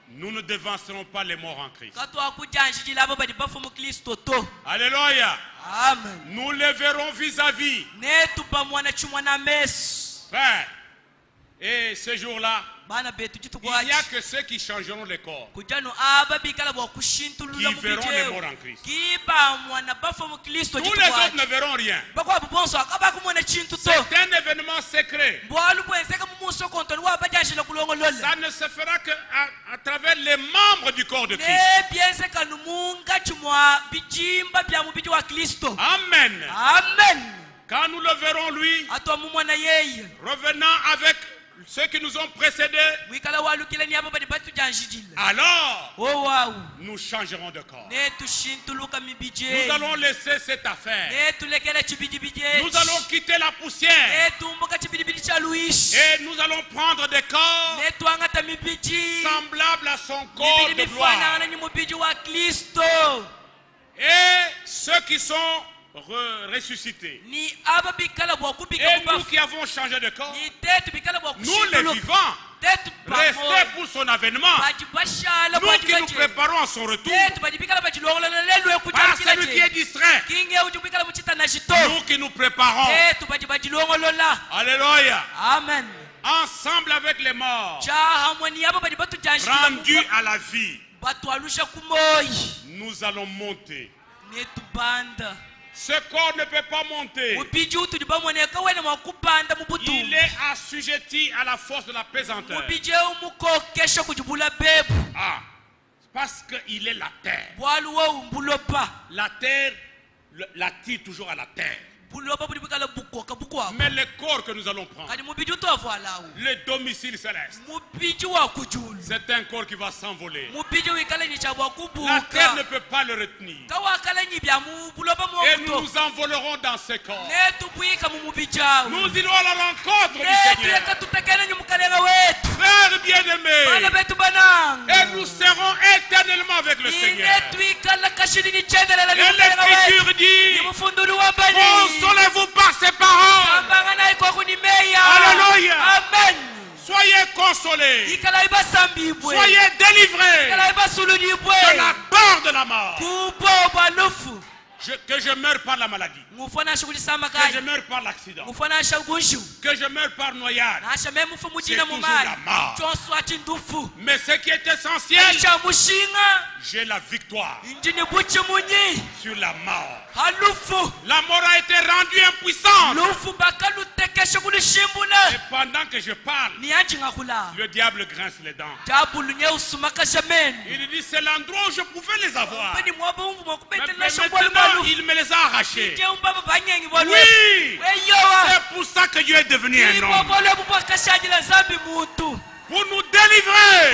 Nous ne devancerons pas les morts en Christ. Kato akujanshi jilaba badibafu mu Kristo to. Alléluia. Amen. Nous les verrons vis-à-vis. Netu pamwana chumwana mesu. Frère, et ce jour-là, Bana betu jituku il n'y a aji. que ceux qui changeront les corps Kujano aba bikala bwa kushintulula qui verront les morts mubije. en Christ. Kiba mwana bafu mu Kristo Tous jituku les autres aji. ne verront rien. Bakwa bubonso akaba kumwana chintu to. C'est un événement secret. Bwalu bwenzeka mumuso kontoni wa bajashila kulongolola. Ça ne se fera que à travers les membres du corps de Christ. Ne byenzeka numunga chimwa bijimba bya mubiji wa Kristo. Amen. Amen. Quand nous le verrons, lui, Atwa mumwana yeye. revenant avec ceux qui nous ont précédés, Mwikala walukile ni aba badi batu janjijila. alors Oh wow. nous changerons de corps. Ne tushintuluka mibije. Nous allons laisser cette affaire. Ne tulekela chibijibije. Nous allons quitter la poussière Ne tumbuka chibidibidi cha luishi. et nous allons prendre des corps Ne twangata mibiji. semblables à son corps Mibidi de gloire. mifanana ni mubiji wa Kristo. Et ceux qui sont ressuscités. Ni aba bikala bwa kubika Et nous kubafu. qui avons changé de corps, Ni tetu bikala bwa nous les kushintuluka. vivants, rester pour son avènement. Nous qui nous préparons à son retour. Pas celui qui est distrait. Nous qui nous préparons. Alléluia. Amen. Ensemble avec les morts, rendus à la vie, nous allons monter. Ce corps ne peut pas monter. Il est assujetti à la force de la pesanteur. Ah, parce qu'il est la terre. La terre l'attire toujours à la terre. Mais le corps que nous allons prendre, le domicile céleste, c'est un corps qui va s'envoler. La terre ne peut pas le retenir. Et nous nous envolerons dans ce corps. Nous irons à la rencontre du Seigneur. Frères bien-aimés, et nous serons éternellement avec le Seigneur. Et l'Écriture dit: consolez-vous par ses paroles. Alléluia. Amen. Soyez consolés. Soyez délivrés de la peur de la mort. Que je meure par la maladie. Que je meure par l'accident. Que je meure par noyade. C'est toujours la mort. Mais ce qui est essentiel, j'ai la victoire sur la mort. La mort a été rendue impuissante. Et pendant que je parle, le diable grince les dents. Il dit: c'est l'endroit où je pouvais les avoir. Mais maintenant, il me les a arrachés. Oui, c'est pour ça que Dieu est devenu un homme. Pour nous délivrer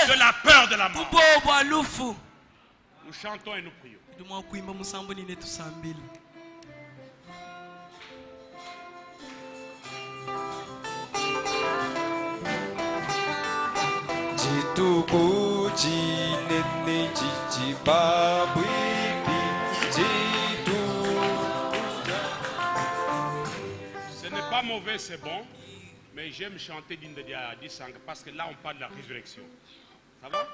de la peur de la mort. Nous chantons et nous prions. Ce n'est pas mauvais, c'est bon. Mais j'aime chanter d'une de Disang parce que là on parle de la résurrection. Ça va?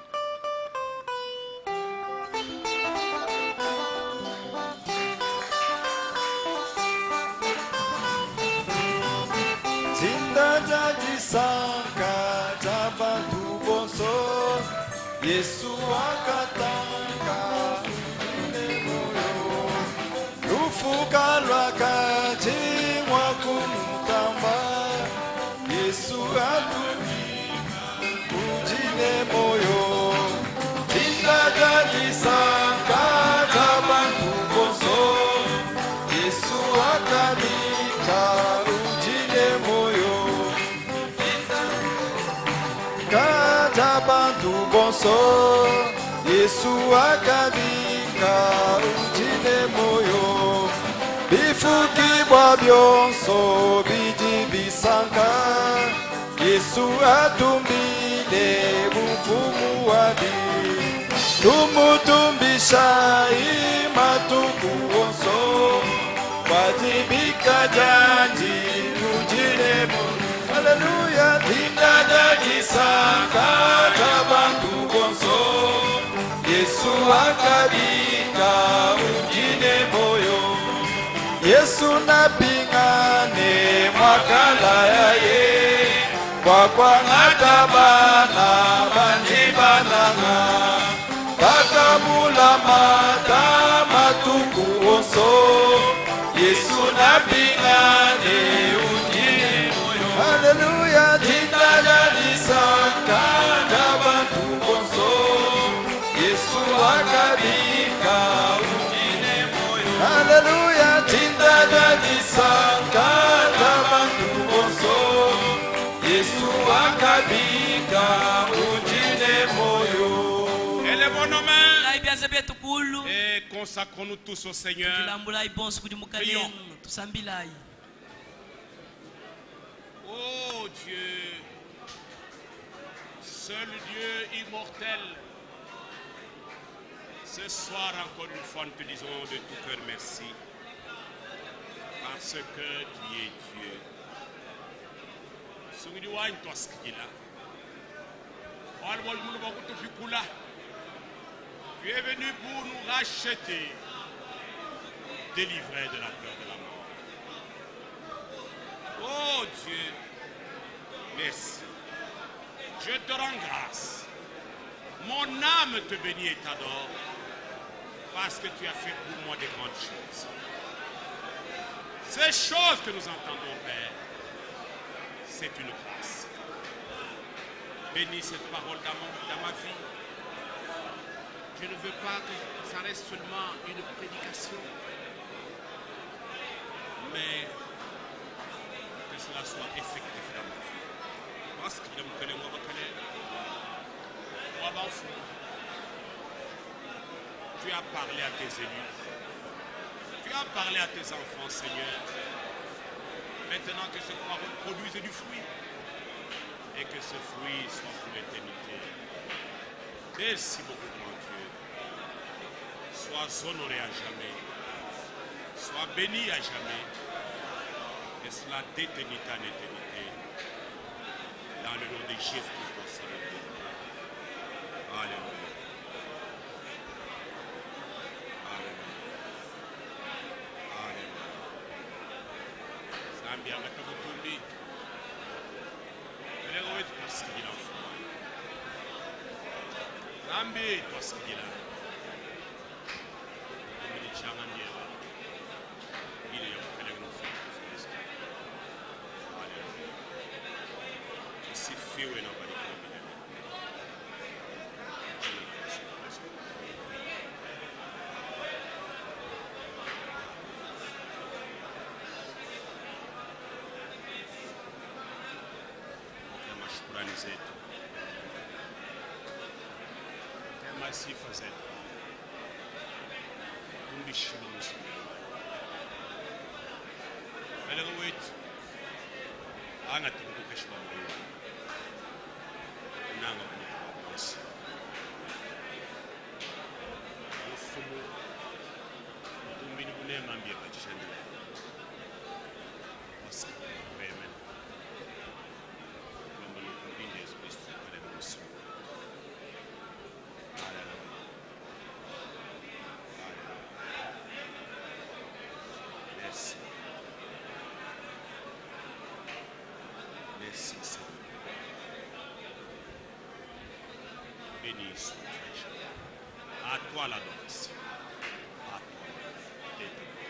Yesu akatanga moyo lufuka lwakati mwakumukamba Yesu atumika ujine moyo tindajalisanga tabantu bonso Yesu akabika ujine moyo katabantu bonso Yesu akabika ujine moyo bifuki bwa byonso biji bisanka Yesu atumbile bufumu wadi tumutumbisha imatuku wonso wajibika janji ujine moyo. Hallelujah, tinda jisanga tabantu bonso Yesu akabika ujine moyo Yesu napingane mwakala yaye kwa ngatabana bandibananga takabula mata matuku onso Yesu napingane ujine moyo. Hallelujah, tindajalisanga tabantu bonso Yesu akabika ujine moyo. Hallelujah, tindajalisanga tabantu bonso Yesu akabika ujine moyo. Élevons-nos mains et consacrons-nous tous au Seigneur. Prions. Oh Dieu, seul Dieu immortel, ce soir encore une fois nous te disons de tout cœur merci, parce que tu es Dieu. Sungudi wine toskila. Albo mulu bakutu fikula. Tu es venu pour nous racheter, délivrer de la peur de la mort. Oh Dieu, merci. Je te rends grâce. Mon âme te bénit et t'adore parce que tu as fait pour moi des grandes choses. Ces choses que nous entendons, Père, c'est une grâce. Bénis cette parole dans ma vie. Je ne veux pas que ça reste seulement une prédication, mais que cela soit effectif dans ma vie. Parce qu'il me connaît, moi, tu as parlé à tes élus, tu as parlé à tes enfants, Seigneur. Maintenant que cette parole produise du fruit et que ce fruit soit pour l'éternité. Merci beaucoup, mon Dieu. Sois honoré à jamais, sois béni à jamais, et cela d'éternité en éternité. Dans le nom de Jésus-Christ, Seigneur. Alléluia. Alléluia. Alléluia. Zambia matakutumbi. Leo wetu tusikila mfumo. Zambi tusikila. Tumili changa nyewa. Ile ya kupeleka mfumo. Alléluia. Isifiwe na baraka. Zetu. Tema sifa zetu. Tumbishile musimelo. Belego wetu. Angathi ukukeshwa moyo. Nanga ukuthi. Ufumo. Tumbini kunema mbiye bachishana. Wasa. Amen. Merci Seigneur. Béni sois-tu. À toi l'adoration. À toi l'éternité.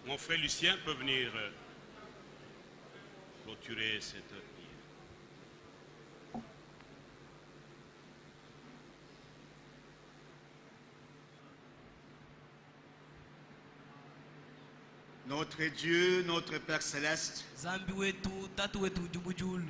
Mon frère Lucien peut venir clôturer cette prière. Notre Dieu, notre Père Céleste, Zambi wetu, tatu wetu jubujulu.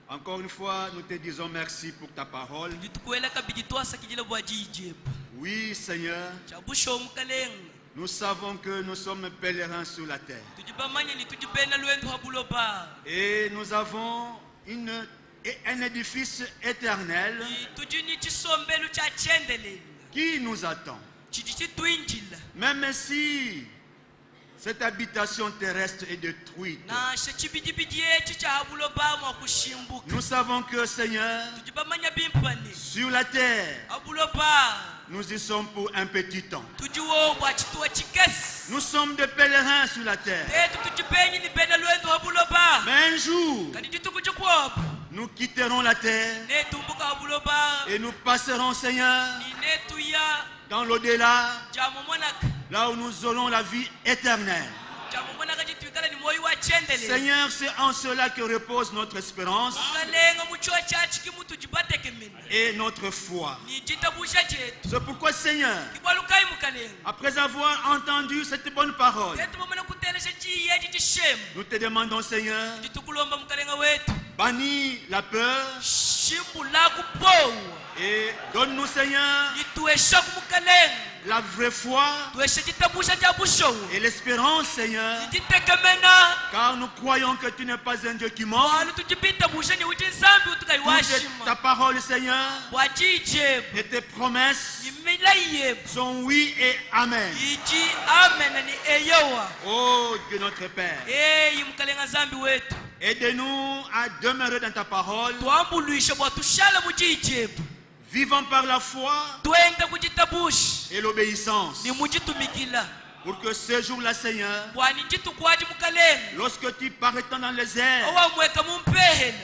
encore une fois, nous te disons merci pour ta parole. Jitukuela kabijitwasa kijila bwajijeb. Oui, Seigneur, Chabusho mkaleng. nous savons que nous sommes pèlerins sur la terre. Tujibamanya ni tujibena lwendo habuloba. Et nous avons un édifice éternel Tujini chisombelu cha chendele. qui nous attend. Chidichitwinjila. Même si cette habitation terrestre est détruite, Na shachibidibidie chicha habuloba mwa kushimbuka. nous savons que, Seigneur, Tujibamanya bimpani. sur la terre, Habuloba. nous y sommes pour un petit temps. Tujiwo bwachitua chikesi. Nous sommes des pèlerins sur la terre. Tetu tujipenyi ni bena lwendo habuloba. Mais un jour, Kadi jitukuchukwapo. nous quitterons la terre Netumbuka habuloba. et nous passerons, Seigneur, Ni netu ya dans l'au-delà, jamu mwanaka. là où nous aurons la vie éternelle. Jamu mwanaka jituikala ni moyo wa chendele. Seigneur, c'est en cela que repose notre espérance Kalenga muchwa chachi kimutu jibateke mina. et notre foi. Ni jitabusha chetu. C'est pourquoi, Seigneur, Kibwalukai mukalenga. après avoir entendu cette bonne parole, Tetu mamana kutelesha chiye jitishemu. nous te demandons, Seigneur, Jitukulomba mukalenga wetu. bannis la peur Shimbu la kupowa. et donne-nous, Seigneur, Jituesha kumukalenga. la vraie foi tweshe chitabusha cha bushowu et l'espérance, Seigneur, chitekemena car nous croyons que tu n'es pas un Dieu qui ment. walu tuchipitabusha ni uchi nsambi Tout utukaiwashima ta parole, Seigneur, wachijebu et tes promesses imilayebu sont oui et amen. ichi amen ni eyowa Oh Dieu notre Père, yimkalenga nzambi wetu aide-nous à demeurer dans ta parole, twambuluishe bwa tushala muchijebu vivant par la foi twende kuchitabusha et l'obéissance, ni muchitumikila pour que ce jour-là, Seigneur, bwani chitukwaji mukalenga lorsque tu paraîtras dans les airs, owamweka mumpehela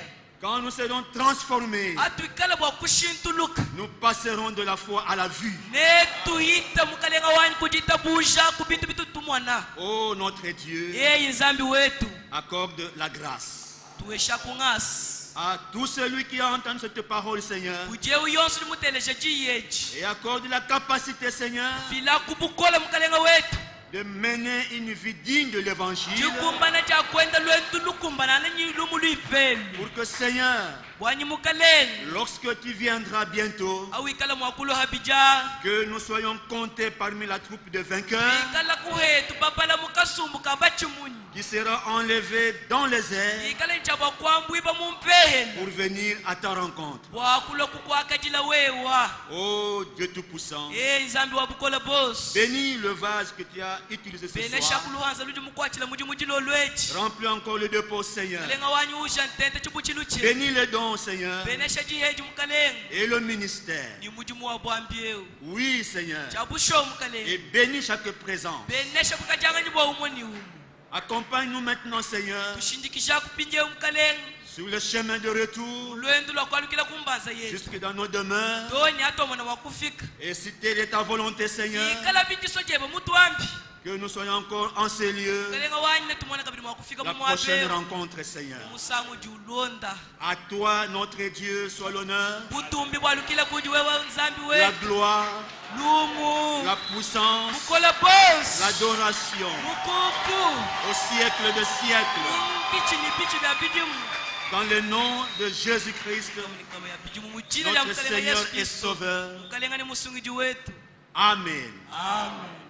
quand nous serons transformés, atwikala bwa kushintuluka nous passerons de la foi à la vue. netuyita mukalenga wani kuchitabusha kubintu bitutumwana Oh notre Dieu, nzambi wetu accorde la grâce tuwesha kung'asi à tout celui qui a entendu cette parole, Seigneur, kujewu yonse limuteleje ciyeji et accorde la capacité, Seigneur, fila kubukola mukalenga wetu de mener une vie digne de l'évangile, cikumbana ca kwenda lwentu lukumbana nanyi lumu luipelu pour que, Seigneur, bwanyi mukalenga lorsque tu viendras bientôt, awikala mwakulu habija que nous soyons comptés parmi la troupe de vainqueurs ikala kuhetu babala mukasumbu kabacimunyi qui sera enlevé dans les airs ikala ncaba kwambwiba mumpehela pour venir à ta rencontre. bwakula kukwakajila wewa Oh Dieu Tout-Puissant, nzambi wa bukola bosi bénis le vase que tu as utilisé ce bene soir. shakuluhanza ludi mukwachila muji mujilo lwechi Remplis encore le dépôt, Seigneur. kalenga wanyi usha ntente chibuchilu che Bénis les dons, Seigneur, bene shajiheji mukalenga et le ministère. ni muji muwa bwambiewu Oui, Seigneur. chabusho Et mukalenga bénis chaque présence. bene shabukajangani bwa umoni umu Accompagne-nous maintenant, Seigneur, tushindikisha kupinjewu mukalenga sur le chemin de retour, lwendu lwakwalukila kumbanza yetu jusque dans nos demeures. toni atomona wakufika Et si telle est ta volonté, Seigneur, ikala binjiso jeba mutu wambi que nous soyons encore en ces lieux. kalenga wanyi netumona kabili mwakufika La prochaine mumwabe rencontre, Seigneur. musangu jiulonda À toi, notre Dieu, soit l'honneur, butumbi bwalukila kuji wewe nzambi la wetu gloire, lumu la puissance, mukola bosi l'adoration mukuku au siècle de siècles. bichi ni bichi bya bidimu Dans le nom de Jésus-Christ, kama ya bidimu mujina lya notre mukalenga Seigneur Yesu et Kristo Sauveur. mukalenga ni musungiji wetu Amen. amen